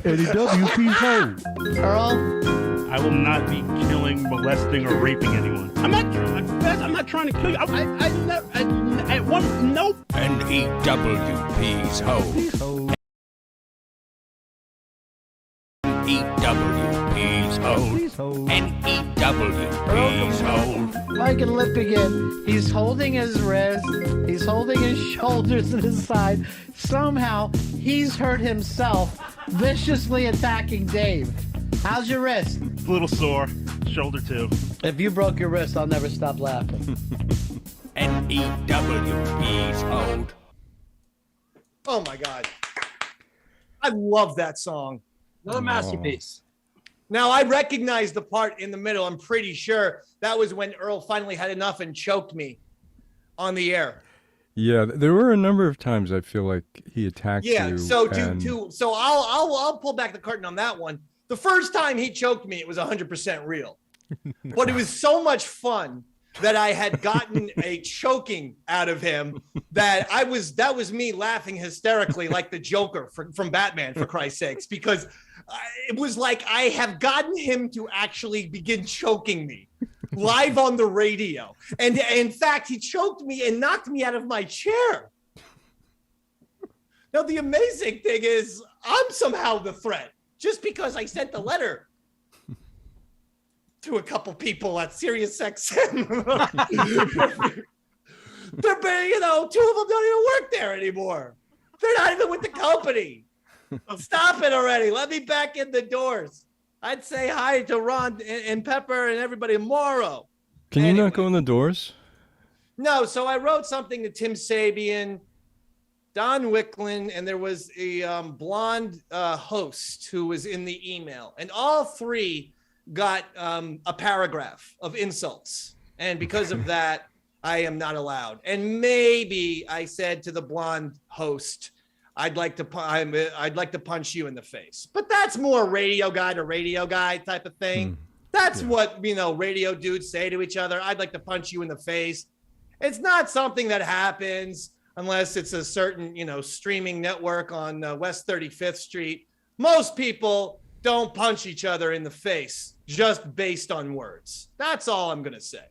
NEWP's Hold. Earl? I will not be killing, molesting, or raping anyone. I'm not trying to kill you. Nope. NEWP's Hold. NEWP's Hold. NEWP's Hold. Mike and lip again. He's holding his wrist. He's holding his shoulders and his side. Somehow, he's hurt himself, viciously attacking Dave. How's your wrist? A little sore. Shoulder, too. If you broke your wrist, I'll never stop laughing. NEWP's Hold. Oh, my God. I love that song. Another masterpiece. Now, I recognize the part in the middle. I'm pretty sure that was when Earl finally had enough and choked me on the air. Yeah, there were a number of times I feel like he attacked you. Yeah, so I'll pull back the curtain on that one. The first time he choked me, it was 100% real. But it was so much fun that I had gotten a choking out of him that was me laughing hysterically like the Joker from Batman, for Christ's sakes, because it was like I have gotten him to actually begin choking me live on the radio. And in fact, he choked me and knocked me out of my chair. Now, the amazing thing is I'm somehow the threat just because I sent the letter to a couple people at Sirius XM. They're, you know, 2 of them don't even work there anymore. They're not even with the company. Stop it already. Let me back in the doors. I'd say hi to Ron and Pepper and everybody tomorrow. Can you not go in the doors? No, so I wrote something to Tim Sabian, Don Wicklin, and there was a blonde host who was in the email. And all 3 got a paragraph of insults. And because of that, I am not allowed. And maybe I said to the blonde host, I'd like to punch you in the face. But that's more radio guy to radio guy type of thing. That's what, you know, radio dudes say to each other. I'd like to punch you in the face. It's not something that happens unless it's a certain, you know, streaming network on West 35th Street. Most people don't punch each other in the face just based on words. That's all I'm going to say.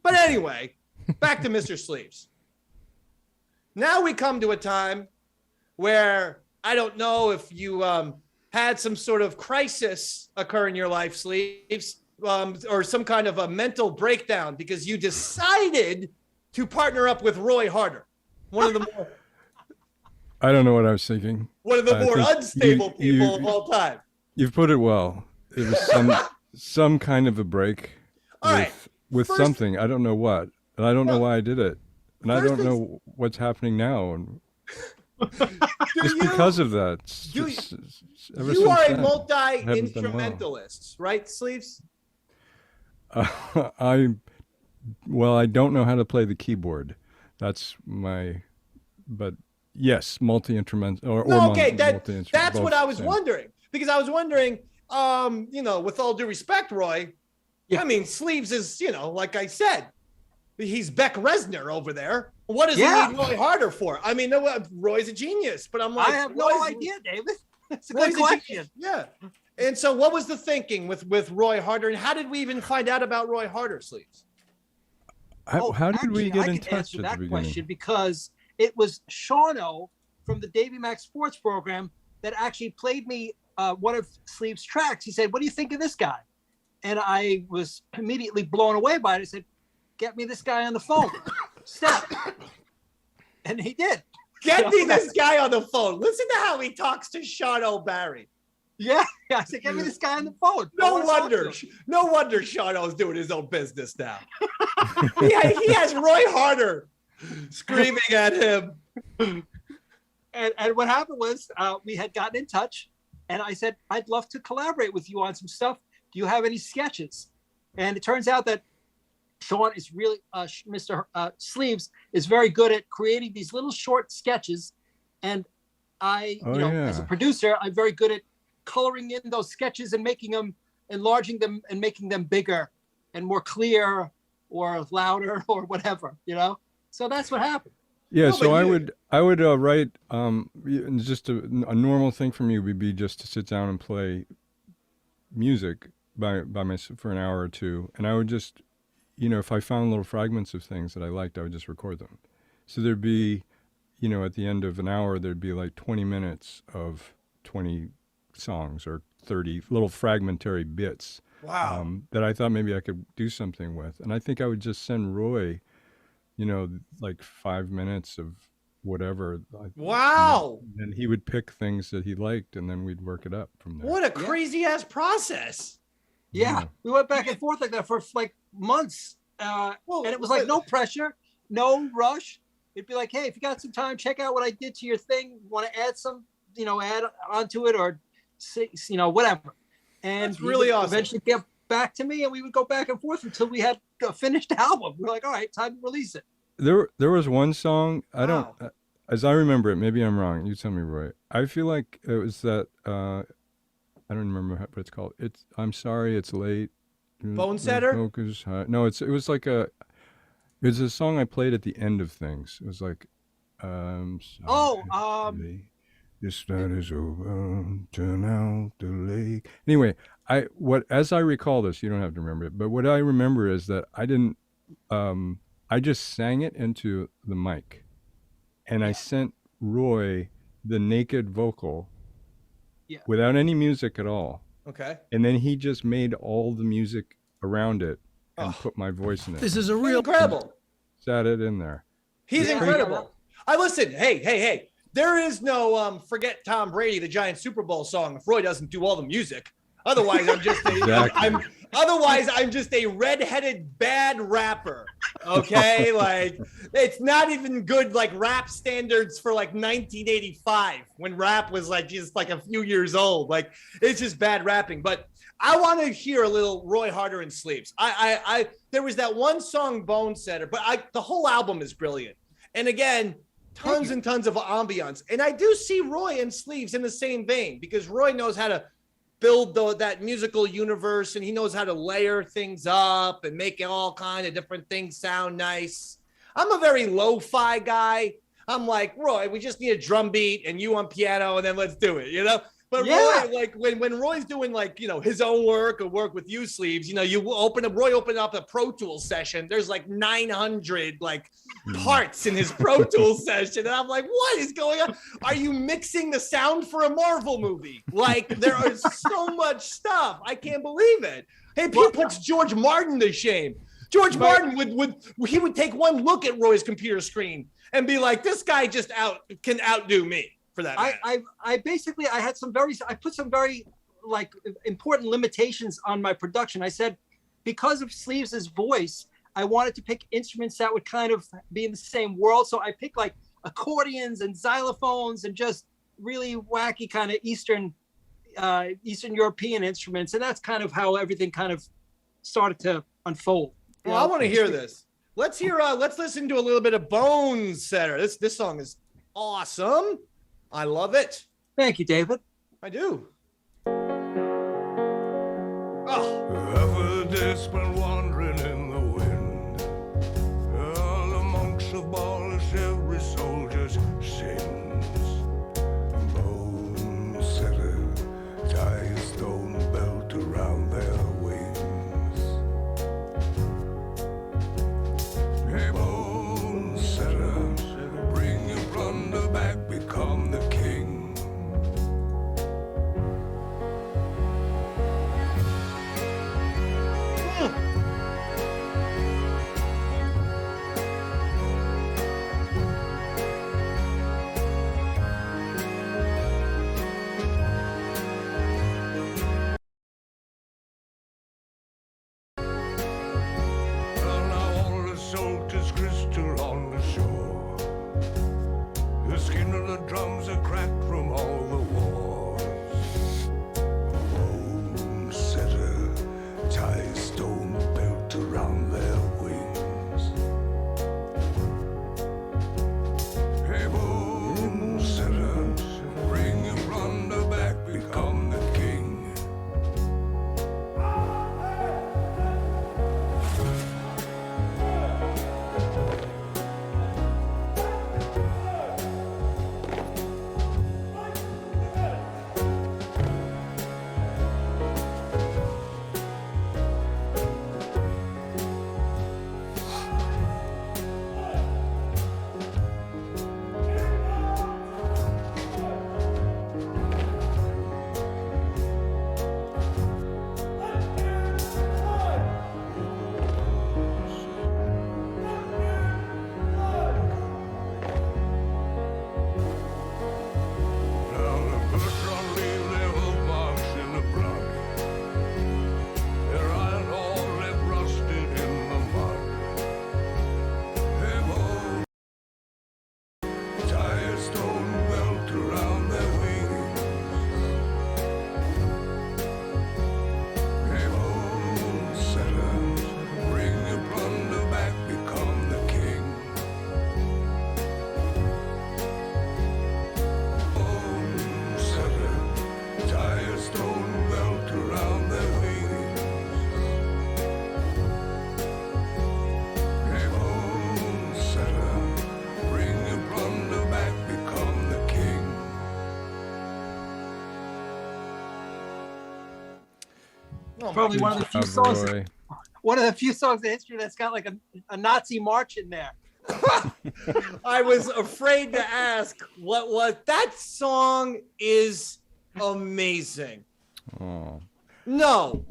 But anyway, back to Mr. Sleeves. Now we come to a time where I don't know if you had some sort of crisis occur in your life, Sleeves, or some kind of a mental breakdown because you decided to partner up with Roy Harter, one of the more I don't know what I was thinking. One of the more unstable people of all time. You've put it well. It was some kind of a break with something. I don't know what, and I don't know why I did it, and I don't know what's happening now. And just because of that. You are a multi-instrumentalist, right, Sleeves? I don't know how to play the keyboard. That's but yes, multi-instrumental that's what I was wondering, because I was wondering, you know, with all due respect, Roy, I mean, Sleeves is, you know, like I said, he's Beck Resner over there. What does he need Roy Harter for? I mean, no, Roy's a genius, but I'm like, I have no idea, David. That's a good question. Yeah. And so what was the thinking with Roy Harter, and how did we even find out about Roy Harter, Sleeves? How did we get in touch at the beginning? Question because it was Shawno from the Davey Mac Sports Program that actually played me one of Sleeves' tracks. He said, "What do you think of this guy?" And I was immediately blown away by it. I said, "Get me this guy on the phone." Step. And he did. Get me this guy on the phone. Listen to how he talks to Sean O'Barry. Yeah, I said, get me this guy on the phone. No wonder Sean O's doing his own business now. he has Roy Harter screaming at him. And what happened was we had gotten in touch, and I said, I'd love to collaborate with you on some stuff. Do you have any sketches? And it turns out that Sean is really, Mr. Sleeves is very good at creating these little short sketches. And I, as a producer, I'm very good at coloring in those sketches and making them, enlarging them and making them bigger and more clear or louder or whatever, you know? So that's what happened. Yeah, so I would write, just a normal thing for me would be just to sit down and play music by myself for an hour or two. And I would just, if I found little fragments of things that I liked, I would just record them. So there'd be, at the end of an hour, there'd be like 20 minutes of 20 songs or 30 little fragmentary bits. Wow. That I thought maybe I could do something with. And I think I would just send Roy, like 5 minutes of whatever. Wow. And he would pick things that he liked, and then we'd work it up from there. What a crazy ass process. Yeah. We went back and forth like that for like months. And it was like no pressure, no rush. It'd be like, hey, if you got some time, check out what I did to your thing. Want to add some, add onto it or say, whatever. and That's really awesome. Eventually get back to me, and we would go back and forth until we had a finished album. We're like, all right, time to release it. There was one song, I don't, as I remember it, maybe I'm wrong. You tell me, Roy. I feel like it was that, I don't remember what it's called. I'm sorry, it's late. Bone Setter? No, it was like it was a song I played at the end of things. It was like, this night is over, turn out the lake. Anyway, as I recall this, you don't have to remember it, but what I remember is that I didn't, I just sang it into the mic, and I sent Roy the naked vocal without any music at all. Okay. And then he just made all the music around it and put my voice in it. This is a real incredible. Sat it in there. He's incredible. I listen. Hey. There is no "Forget Tom Brady," the Giant Super Bowl song, if Roy doesn't do all the music. Otherwise, I'm just I'm just a redheaded bad rapper. Okay, like it's not even good like rap standards for like 1985 when rap was like just like a few years old. Like it's just bad rapping. But I want to hear a little Roy Harter and Sleeves. I there was that one song, Bone Setter, but the whole album is brilliant. And again, tons and tons of ambiance. And I do see Roy and Sleeves in the same vein because Roy knows how to build that musical universe, and he knows how to layer things up and make all kind of different things sound nice. I'm a very lo-fi guy. I'm like, Roy, we just need a drum beat and you on piano, and then let's do it, you know? But Roy, like when Roy's doing like, you know, his own work or work with you, Sleeves, you know, Roy opened up a Pro Tools session. There's like 900 like parts in his Pro Tools session. And I'm like, what is going on? Are you mixing the sound for a Marvel movie? Like there is so much stuff. I can't believe it. Hey, he puts George Martin to shame. George Martin would take one look at Roy's computer screen and be like, this guy just can outdo me. For that, I basically I put some very like important limitations on my production. I said because of Sleeves' voice, I wanted to pick instruments that would kind of be in the same world. So I picked like accordions and xylophones and just really wacky kind of Eastern European instruments, and that's kind of how everything kind of started to unfold. Well, I want to hear this. Let's listen to a little bit of Bone Setter. This song is awesome. I love it. Thank you, David. I do. Ever desperate wandering in the wind, all amongst abolish every soldier's sins. Bone Setter, tie a stone belt around their wings. Hey, Bone Setter, bring your plunder back, become the king. Probably one of the few songs. One of the few songs in history that's got like a Nazi march in there. I was afraid to ask what was that song. Is amazing. Oh. No.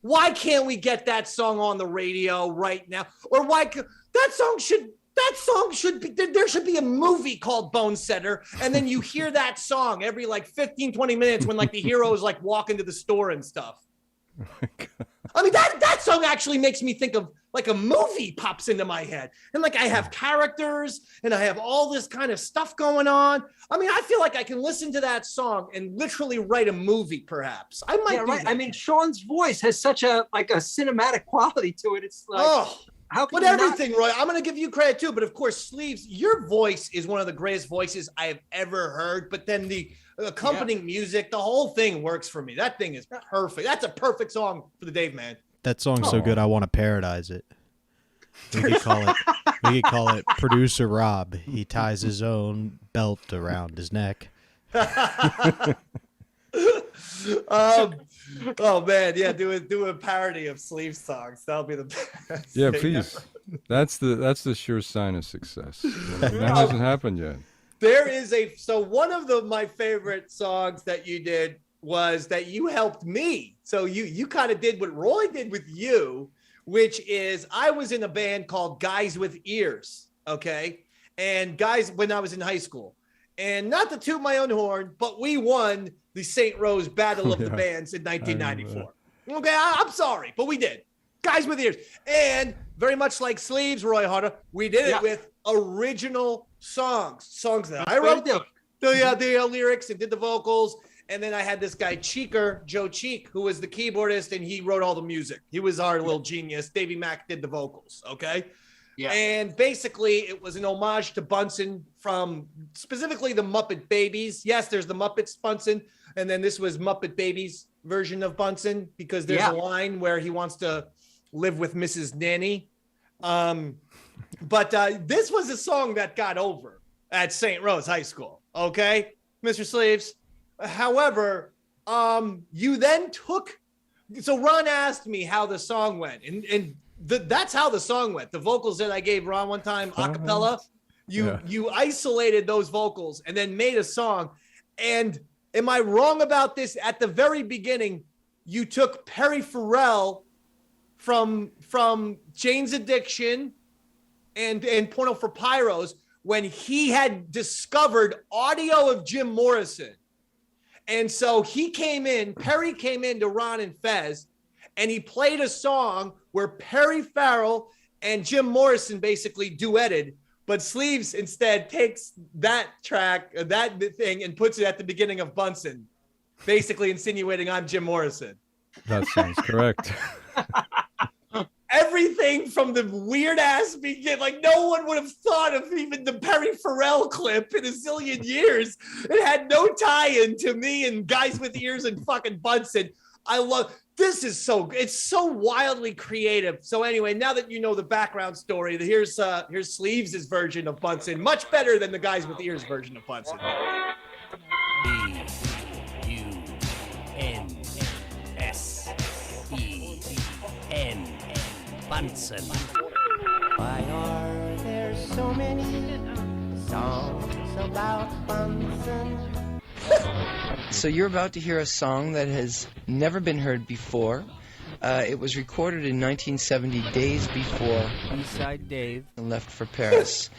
Why can't we get that song on the radio right now? Or that song should be, there should be a movie called Bone Setter, and then you hear that song every like 15, 20 minutes when like the hero is like walking to the store and stuff. Oh my God. I mean, that song actually makes me think of like a movie pops into my head. And like I have characters and I have all this kind of stuff going on. I mean, I feel like I can listen to that song and literally write a movie, perhaps. I might do that. I mean, Sean's voice has such a cinematic quality to it. It's like, how can everything, Roy. I'm going to give you credit too. But of course, Sleeves, your voice is one of the greatest voices I have ever heard. But then the accompanying music, the whole thing works for me. That thing is perfect. That's a perfect song for the Dave Man. That song's so good, I want to parodize it. We could call it Producer Rob. He ties his own belt around his neck. Oh man, yeah, do a parody of Sleeve songs. That'll be the best. Yeah, please. That's the sure sign of success. That hasn't happened yet. There is one of my favorite songs that you did was that you helped me. So you kind of did what Roy did with you, which is I was in a band called Guys with Ears, okay? And guys, when I was in high school, and not to toot my own horn, but we won the St. Rose Battle of the Bands in 1994. Okay, I'm sorry, but we did. Guys with Ears. And very much like Sleeves, Roy Harter, we did it with original songs that I wrote the lyrics and did the vocals. And then I had this guy, Joe Cheek, who was the keyboardist, and he wrote all the music. He was our little genius. Davey Mac did the vocals, okay? Yeah. And basically, it was an homage to Bunsen from specifically the Muppet Babies. Yes, there's the Muppets Bunsen, and then this was Muppet Babies version of Bunsen because there's a line where he wants to live with Mrs. Nanny. But this was a song that got over at St. Rose High School, okay, Mr. Sleeves? However, you then took. So Ron asked me how the song went, and that's how the song went. The vocals that I gave Ron one time, a cappella, you isolated those vocals and then made a song. And am I wrong about this? At the very beginning, you took Perry Farrell from Jane's Addiction and Porno for Pyros when he had discovered audio of Jim Morrison. And so Perry came in to Ron and Fez, and he played a song where Perry Farrell and Jim Morrison basically duetted, but Sleeves instead takes that track, that thing, and puts it at the beginning of Bunsen, basically insinuating I'm Jim Morrison. That sounds correct. Everything from the weird ass begin, like no one would have thought of even the Perry Farrell clip in a zillion years. It had no tie-in to me and Guys with Ears and fucking Bunsen. I love this. It's so wildly creative. So anyway, now that you know the background story, here's Sleeves' version of Bunsen, much better than the Guys with Ears version of Bunsen. B-U-N-S-E-N. Bunsen. Why are there so many songs about Bunsen? So you're about to hear a song that has never been heard before. It was recorded in 1970, days before Eastside Dave left for Paris.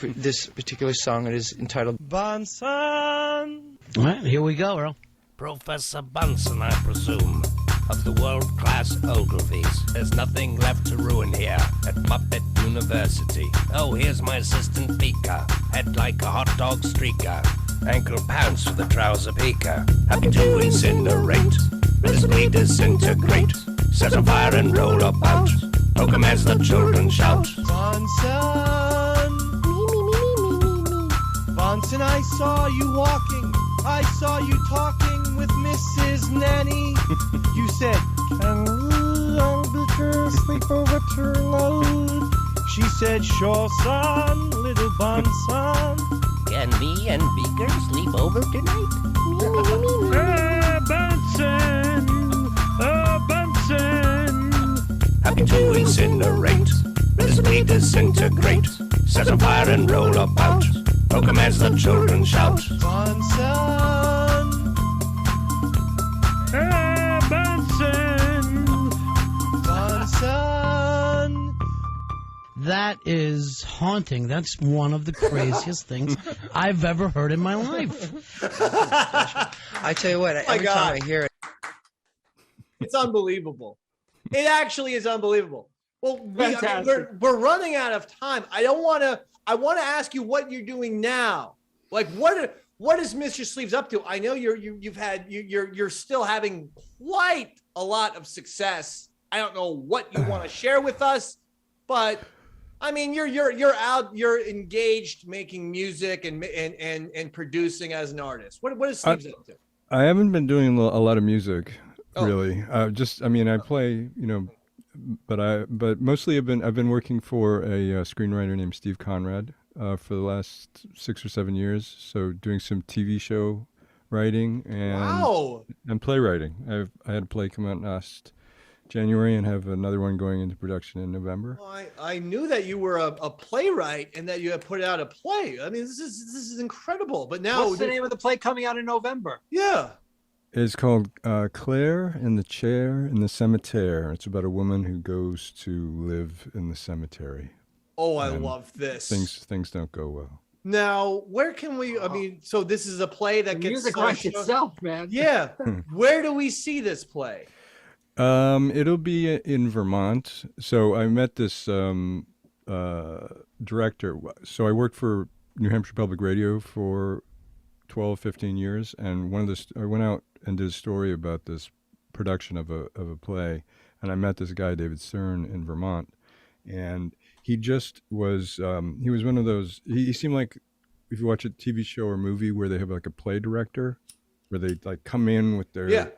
This particular song, it is entitled Bunsen. Well, here we go, Earl. Professor Bunsen, I presume, of the world-class Ogilvies. There's nothing left to ruin here at Muppet University. Oh, here's my assistant Beaker, head like a hot dog streaker, ankle pants with a trouser peaker, happy to incinerate, visibly disintegrate, set on fire and roll about, poke 'em as the children shout. Bunsen, Bunsen, I saw you walking, I saw you talking with Mrs. Nanny. You said, can we and Beaker sleep over tonight? She said, sure, son, little Bunsen. Can me and Beaker sleep over tonight? Bunsen, disintegrate. Set a fire and roll about. Poke 'em as the children shout. Bunsen. Hey, Bunsen. Bunsen. That is haunting. That's one of the craziest things I've ever heard in my life. I tell you what, every time I hear it, It's unbelievable. It actually is unbelievable. Well, we're running out of time. I want to ask you what you're doing now. Like, what is Mr. Sleeves up to? I know you're still having quite a lot of success. I don't know what you want to share with us, but I mean, you're out, you're engaged, making music and producing as an artist. What is Sleeves up to? I haven't been doing a lot of music, really. I play, but mostly I've been working for a screenwriter named Steve Conrad for the last 6 or 7 years. So doing some TV show writing and playwriting. I had a play come out last January and have another one going into production in November. Well, I knew that you were a playwright and that you had put out a play. I mean, this is incredible. But now, what's the name of the play coming out in November? Yeah. It's called Claire in the Chair in the Cemetery. It's about a woman who goes to live in the cemetery. Oh, I love this. Things don't go well. Now, where can we? I mean, so this is a play that gets music writes itself, man. Yeah. Where do we see this play? It'll be in Vermont. So I met this director. So I worked for New Hampshire Public Radio for 12, 15 years, and I went out and did a story about this production of a play, and I met this guy, David Stern, in Vermont, and he just was he was one of those. He seemed like, if you watch a TV show or movie where they have like a play director, where they like come in with their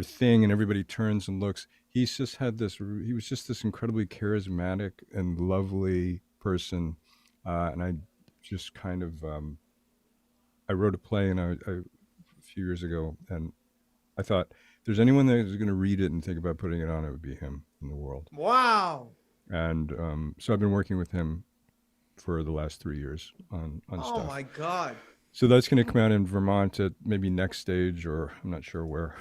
thing and everybody turns and looks. He was just this incredibly charismatic and lovely person, and I just kind of I wrote a play a few years ago, and I thought, if there's anyone that is going to read it and think about putting it on, it would be him in the world. Wow. And so I've been working with him for the last 3 years on stuff. Oh my God. So that's going to come out in Vermont at maybe Next Stage, or I'm not sure where.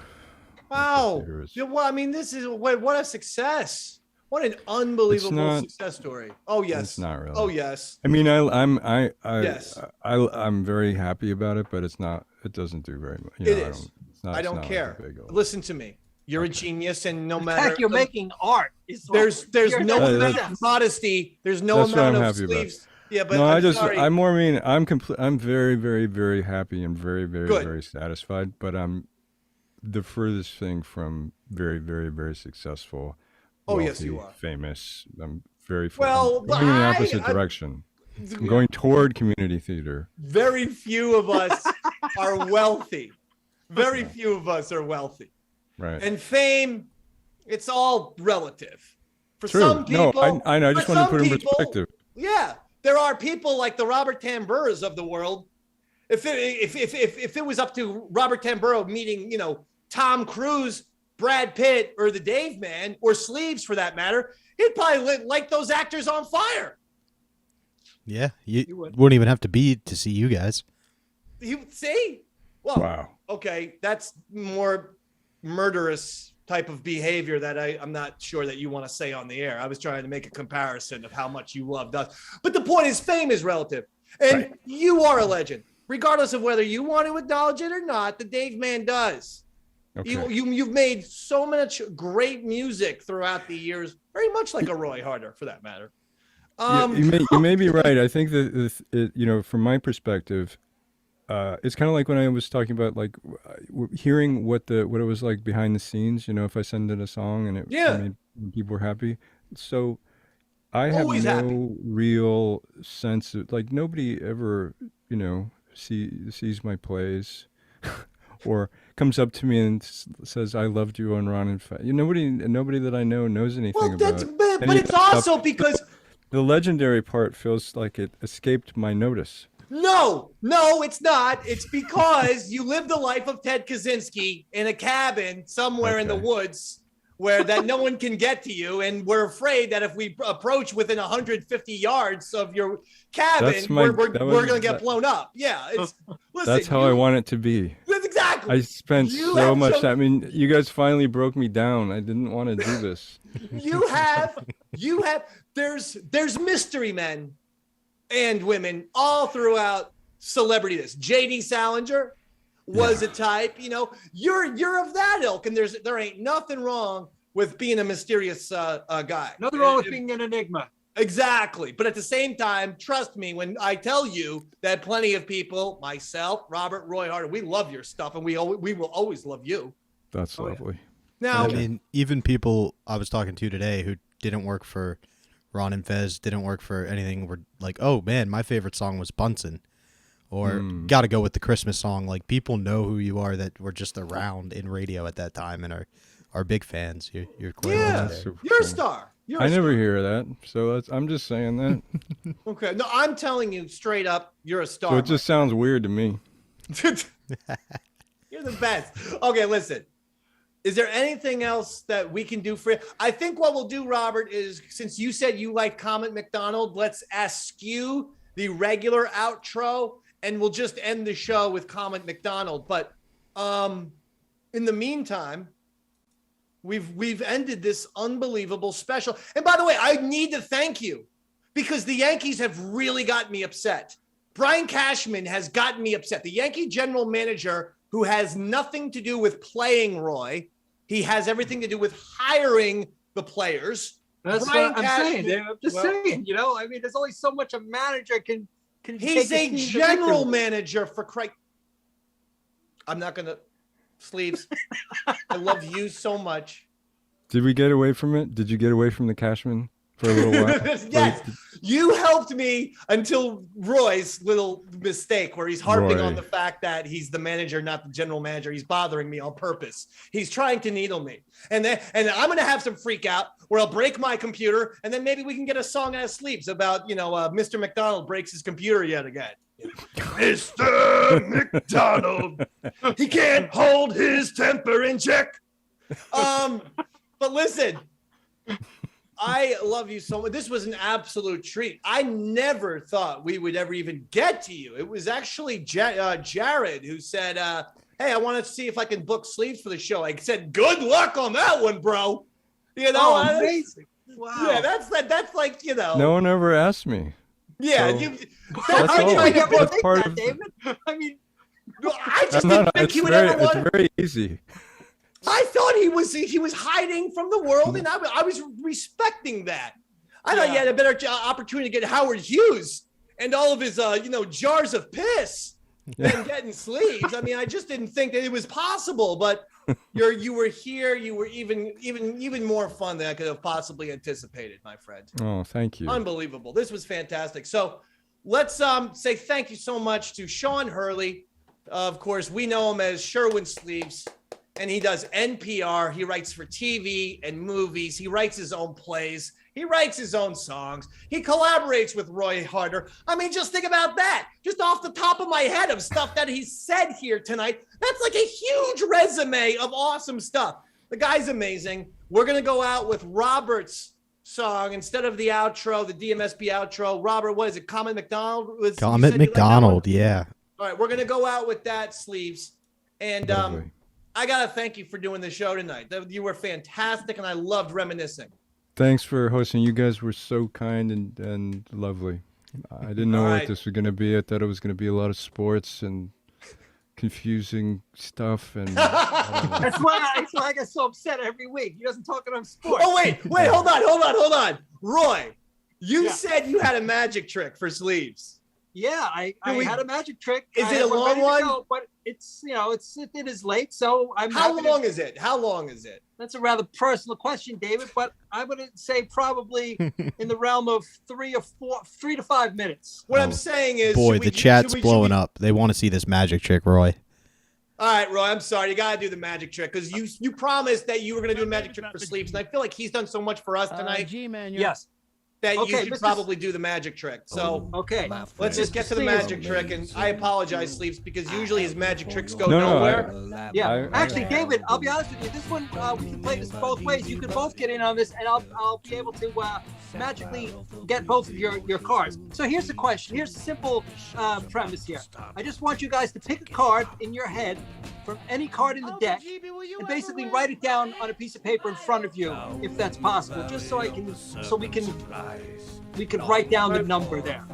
Wow. Yeah, well, I mean, this is what a success. What an unbelievable success story. Oh yes. It's not really. Oh yes. I mean, Yes. I'm very happy about it, but it's not. It doesn't do very much. It is. I don't care. Listen to me. You're a genius, and no matter. In fact, you're making art. There's no amount of modesty. There's no amount of sleeves. Yeah, but no, I'm I'm very, very, very happy and very, very, very satisfied. But I'm the furthest thing from very, very, very successful. Oh, wealthy, yes, you are. Famous. I'm very well. I'm going in the opposite direction. I'm going toward community theater. Very few of us are wealthy. Very few of us are wealthy. Right. And fame, it's all relative. For True. some people, no, I know. I just want to put it in perspective. Yeah, there are people like the Robert Tamburas of the world. If it was up to Robert Tamburo meeting, Tom Cruise, Brad Pitt, or the Dave Man, or Sleeves for that matter, he'd probably light those actors on fire. Yeah, you wouldn't even have to be to see you guys. You see? Well, wow. Okay, that's more murderous type of behavior that I'm not sure that you want to say on the air. I was trying to make a comparison of how much you loved us. But the point is, fame is relative. And you are a legend. Regardless of whether you want to acknowledge it or not, the Dave Man does. Okay. You've made so much great music throughout the years, very much like a Roy Harter, for that matter. You may be right. I think that from my perspective, it's kind of like when I was talking about like hearing what it was like behind the scenes. If I send in a song and it made people were happy, so I have no real sense of like nobody ever sees my plays or comes up to me and says I loved you on Ron and Fez. Nobody that I know knows anything about it. But it's also because the legendary part feels like it escaped my notice. No, it's not. It's because you lived the life of Ted Kaczynski in a cabin somewhere in the woods where that no one can get to you, and we're afraid that if we approach within 150 yards of your cabin, we're going to get blown up. Yeah, it's listen. That's how I want it to be. That's exactly. I spent so much time. I mean, you guys finally broke me down. I didn't want to do this. You have. There's mystery men and women all throughout celebrity-ness. J.D. Salinger was a type, you're of that ilk, and there ain't nothing wrong with being a mysterious guy. Nothing wrong with being an enigma. Exactly. But at the same time, trust me when I tell you that plenty of people, myself, Robert, Roy Harter, we love your stuff, and we will always love you. That's lovely. Now, I mean, even people I was talking to today who didn't work for Ron and Fez, didn't work for anything, were like, oh man, my favorite song was Bunsen. Or got to go with the Christmas song. Like, people know who you are that were just around in radio at that time and are big fans. You're clearly you're a star. I never hear that, so I'm just saying that. Okay, no, I'm telling you straight up, you're a star. So it just sounds weird to me. You're the best. Okay, listen. Is there anything else that we can do for you? I think what we'll do, Robert, is since you said you like Comet McDonald, let's ask you the regular outro. And we'll just end the show with Comet McDonald. But in the meantime, we've ended this unbelievable special. And by the way, I need to thank you because the Yankees have really gotten me upset. Brian Cashman has gotten me upset. The Yankee general manager, who has nothing to do with playing Roy, he has everything to do with hiring the players. That's Brian what I'm saying. I'm just saying, I mean, there's only so much a manager can he's a general manager for Christ. I'm not going to. Sleeves, I love you so much. Did we get away from it? Did you get away from the Cashman for a little while? Yes. You helped me until Roy's little mistake where he's harping on the fact that he's the manager, not the general manager. He's bothering me on purpose. He's trying to needle me. And I'm going to have some freak out where I'll break my computer, and then maybe we can get a song out of Sleeves about, Mr. McDonald breaks his computer yet again. Mr. McDonald, he can't hold his temper in check. But listen, I love you so much. This was an absolute treat. I never thought we would ever even get to you. It was actually Jared who said, hey, I want to see if I can book Sleeves for the show. I said, good luck on that one, bro. Amazing. Wow. Yeah, that's like, No one ever asked me. Yeah, so, that's part of David. I mean, I just didn't think he would ever want. It's very easy. I thought he was hiding from the world, and I was respecting that. I thought he had a better opportunity to get Howard Hughes and all of his jars of piss than getting Sleeves. I mean, I just didn't think that it was possible. But you were here. You were even more fun than I could have possibly anticipated, my friend. Oh, thank you. Unbelievable. This was fantastic. So let's say thank you so much to Sean Hurley. Of course, we know him as Sherwin Sleeves, and he does NPR. He writes for TV and movies. He writes his own plays. He writes his own songs. He collaborates with Roy Harter. I mean, just think about that. Just off the top of my head of stuff that he said here tonight. That's like a huge resume of awesome stuff. The guy's amazing. We're going to go out with Robert's song instead of the outro, the DMSP outro. Robert, what is it? Comet McDonald? Comet McDonald, yeah. All right, we're going to go out with that, Sleeves. And I got to thank you for doing the show tonight. You were fantastic, and I loved reminiscing. Thanks for hosting. You guys were so kind and lovely. I didn't know what this was going to be. I thought it was going to be a lot of sports and confusing stuff. And that's why I get so upset every week. He doesn't talk enough sports. Oh, wait, hold on. Roy, you said you had a magic trick for Sleeves. Yeah, I had a magic trick. Is it a long one? But it's it is late, so I'm. How long is it? That's a rather personal question, David. But I would say probably in the realm of 3 to 5 minutes. What I'm saying is, boy, the chat's blowing up. They want to see this magic trick, Roy. All right, Roy, I'm sorry. You got to do the magic trick because you promised that you were going to do a magic trick for Sleeves, and I feel like he's done so much for us tonight. G-Man, yes. that Okay, you should Mr. probably do the magic trick. So Okay. let's just get to the Sleeves. magic trick. And I apologize, Sleeves, because usually his magic tricks go No, nowhere. Yeah, actually, David, I'll be honest with you. This one, we can play this both ways. You can both get in on this, and I'll be able to magically get both of your cards. So here's the question. Here's a simple premise here. I just want you guys to pick a card in your head from any card in the deck, and basically write it down on a piece of paper in front of you, if that's possible, just so we can write down the number there.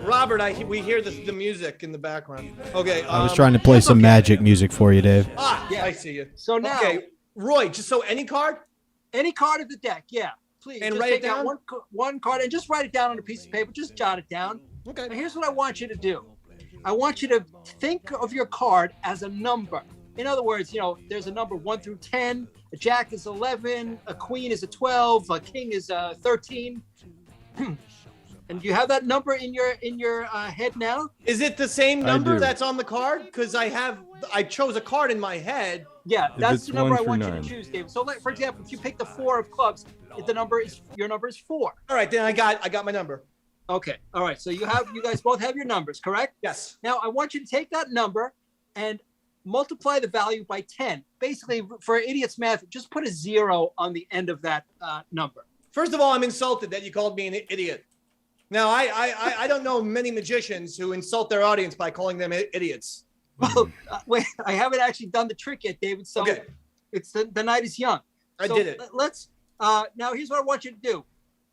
Robert, we hear the music in the background. Okay. I was trying to play some magic music for you, Dave. Yeah. I see you. So now, okay, Roy, just so any card? Any card of the deck, yeah. Please. And just write it take out down? one card and just write it down on a piece of paper. Just jot it down. Okay. Now here's what I want you to do. I want you to think of your card as a number. In other words, there's a number 1 through 10. A jack is 11. A queen is a 12. A king is a 13. And you have that number in your head now? Is it the same number that's on the card? Because I chose a card in my head. Yeah, that's the number I want you 9. to choose, David. So, for example, if you pick the 4 of clubs, your number is 4. All right, then I got my number. Okay. All right. So you guys both have your numbers, correct? Yes. Now I want you to take that number and multiply the value by 10. Basically, for idiot's math, just put a 0 on the end of that number. First of all, I'm insulted that you called me an idiot. Now, I don't know many magicians who insult their audience by calling them idiots. Well, wait, I haven't actually done the trick yet, David. So okay. It's the night is young. I did it. Let's now. Here's what I want you to do.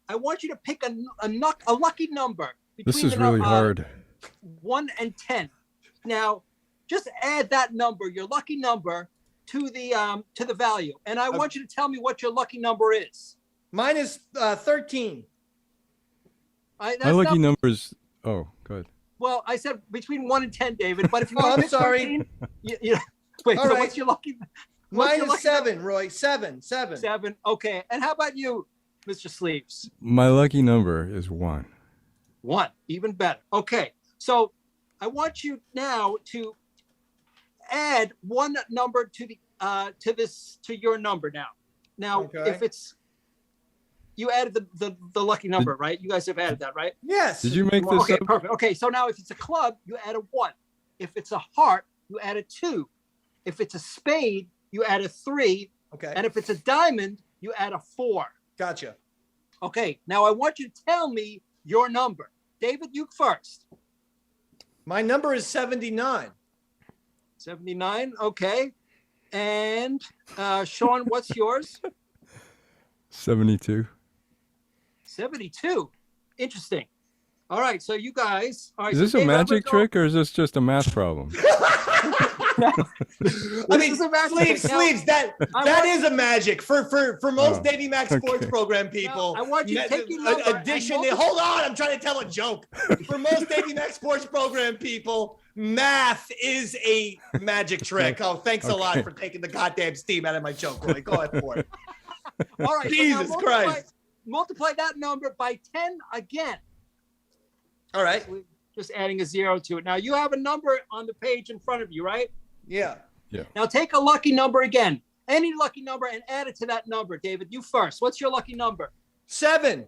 I want you to pick a lucky number. This is really hard. 1 and 10. Now, just add that number, your lucky number, to the value, and I want you to tell me what your lucky number is. Mine is 13. My lucky number is. Oh, good. Well, I said between 1 and 10, David. But if you Oh, want I'm to sorry. 13, wait. All So right. what's your lucky? Mine is 7, Roy. 7. 7. Okay. And how about you, Mr. Sleeves? My lucky number is 1. 1, even better. Okay. So I want you now to add one number to your number now. Now, Okay. if it's you added the lucky number, right? You guys have added that, right? Yes. Did you make this Okay, up? perfect. Okay, so now if it's a club, you add a 1. If it's a heart, you add a 2. If it's a spade, you add a 3. Okay. And if it's a diamond, you add a 4. Gotcha. Okay, now I want you to tell me your number. David, you first. My number is 79. 79, okay. And Sean, what's yours? 72. 72. Interesting. All right, so you guys. All right, Is so this a David, I'm magic gonna go- trick or is this just a math problem? I mean, sleeves. That is a magic for most Oh, Davey Mac Sports okay. Program people. I want you to take your number and Addition. multiply- Hold on, I'm trying to tell a joke. For most Davey Mac Sports Program people, math is a magic trick. Oh, thanks a lot Okay. for taking the goddamn steam out of my joke, Roy. Go ahead for it. All right, Jesus so now Christ. multiply that number by 10 again. All right. Just adding a 0 to it. Now you have a number on the page in front of you, right? Yeah. Now take a lucky number again. Any lucky number and add it to that number. David, you first. What's your lucky number? 7.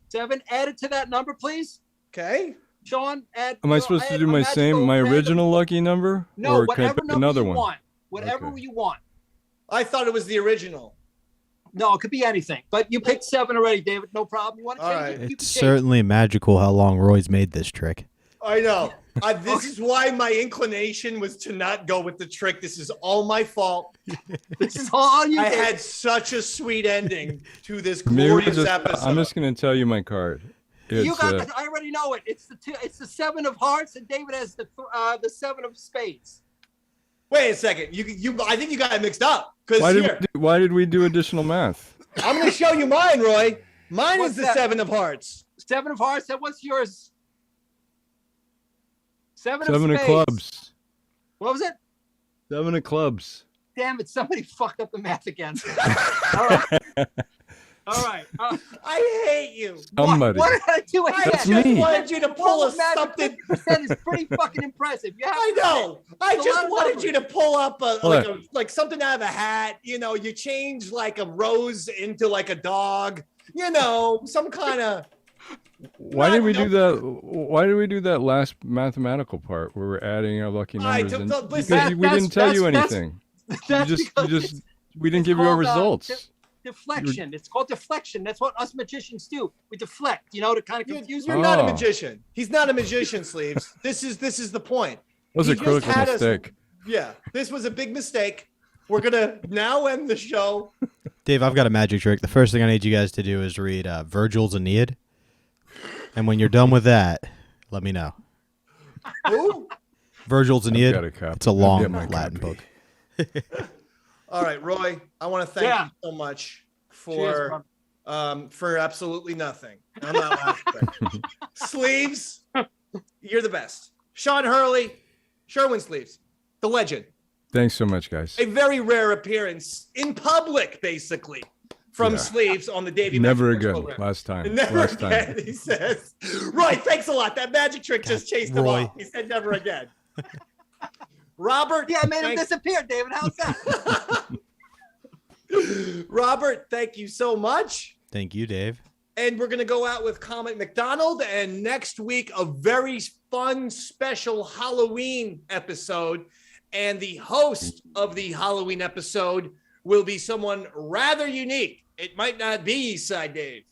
7. Add it to that number, please. Okay. Sean, add. Am I supposed to do my original lucky number? No, or can I whatever pick number another you one? want. Whatever you want. I thought it was the original. No, it could be anything. But you picked 7 already, David. No problem. You want to All change right. it? You It's can change it. certainly magical how long Roy's made this trick. I know. This is why my inclination was to not go with the trick. This is all my fault. This is all on you, I David. had such a sweet ending to this Maybe glorious episode. I'm just going to tell you my card. It's, You got. I already know it. It's the 7 of hearts, and David has the 7 of spades. Wait a second. You. I think you got it mixed up. Because why did we do additional math? I'm going to show you mine, Roy. Mine What's is the that? 7 of hearts. 7 of hearts. And what's yours? 7 7 of of spades. clubs. What was it? 7 of clubs. Damn it! Somebody fucked up the math again. All right. All right. I hate you. Somebody. What did I do again? I That's just me. wanted you to pull a something. 50% is pretty fucking impressive. You have I to know. I It's a lot just of wanted numbers. you to pull up What? like something out of a hat. You know, you change like a rose into like a dog. You know, some kind of. Why did we do that? Why did we do that last mathematical part where we're adding our lucky numbers? Because we didn't tell you anything. We didn't give you our results. Deflection. It's called deflection. That's what us magicians do. We deflect, to kind of confuse You're not a magician. He's not a magician, Sleeves. This is the point. That was He a just critical had us- mistake. Yeah, this was a big mistake. We're gonna now end the show. Dave, I've got a magic trick. The first thing I need you guys to do is read Virgil's Aeneid. And when you're done with that, let me know. Who? Virgil's Aeneid. got a copy. It's a I'll long get my Latin copy. book. All right, Roy, I want to thank you so much Cheers, for absolutely nothing. I'm not laughing. Sleeves, you're the best. Sean Hurley, Sherwin Sleeves, the legend. Thanks so much, guys. A very rare appearance in public, basically, from Yeah. Sleeves on the Davey Mac Never Sports again. Program. Last time. Never Last again, time. he says. Roy, thanks a lot. That magic trick just chased him Roy. off. He said never again. Robert. Yeah, I made him thanks- disappear, David. How's that? Robert, thank you so much. Thank you, Dave. And we're going to go out with Comet McDonald. And next week, a very fun, special Halloween episode. And the host of the Halloween episode will be someone rather unique. It might not be Eastside Dave.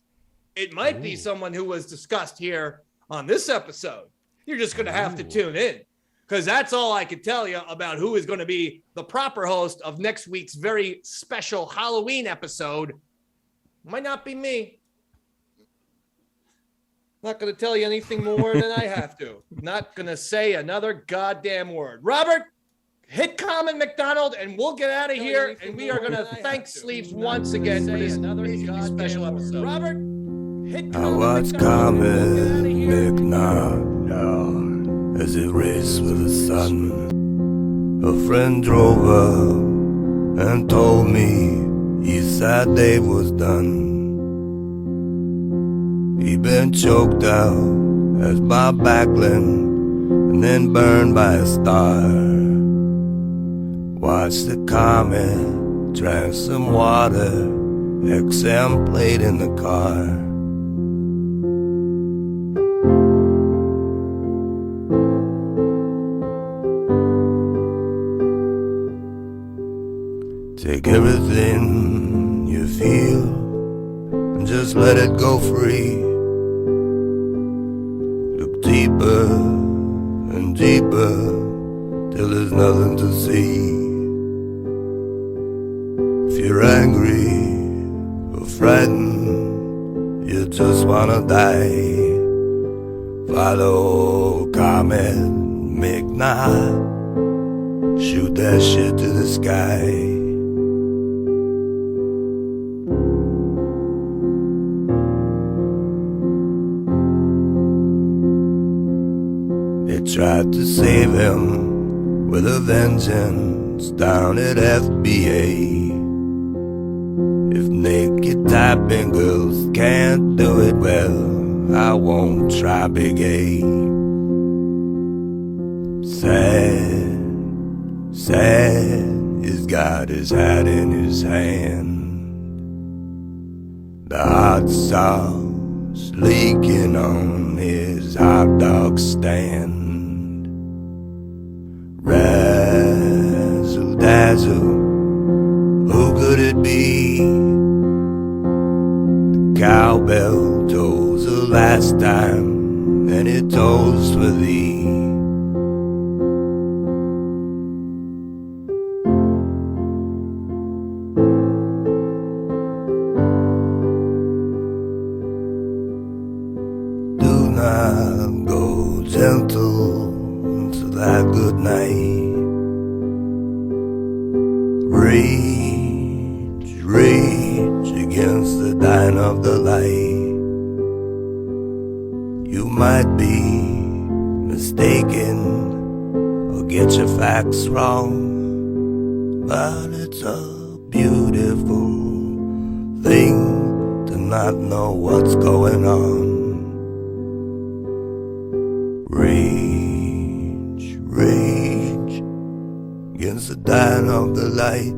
It might be someone who was discussed here on this episode. You're just going to have to tune in, because that's all I can tell you about who is going to be the proper host of next week's very special Halloween episode. Might not be me. Not going to tell you anything more than I have to. Not going to say another goddamn word. Robert, hit Common McDonald, and we'll get out of here. And we are going to thank Sleeves once again for this amazingly special episode. Robert, hit I watched Comet McDonald as it raced with the sun. A friend drove up and told me Eastside Dave was done. He'd been choked out as Bob Backlund and then burned by a star. Watched the comet, drank some water, XM played in the car. Take everything you feel and just let it go free. Look deeper and deeper till there's nothing to see. If you're angry or frightened, you just wanna die, follow Comet McNaught, shoot that shit to the sky. They tried to save him with a vengeance down at FBA. If naked typing girls can't do it well, I won't try Big A. Sad, sad, he's got his hat in his hand. The hot sauce leaking on his hot dog stand. Razzle dazzle, who could it be? The cowbell tolls the last time, and it tolls for thee. Do not go gentle to that good night. Rage, rage against the dying of the light. You might be mistaken or get your facts wrong, but it's a beautiful thing not know what's going on. Rage, rage against the dying of the light.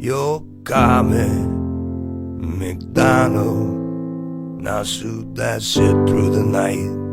You're coming, McDonald. Now shoot that shit through the night.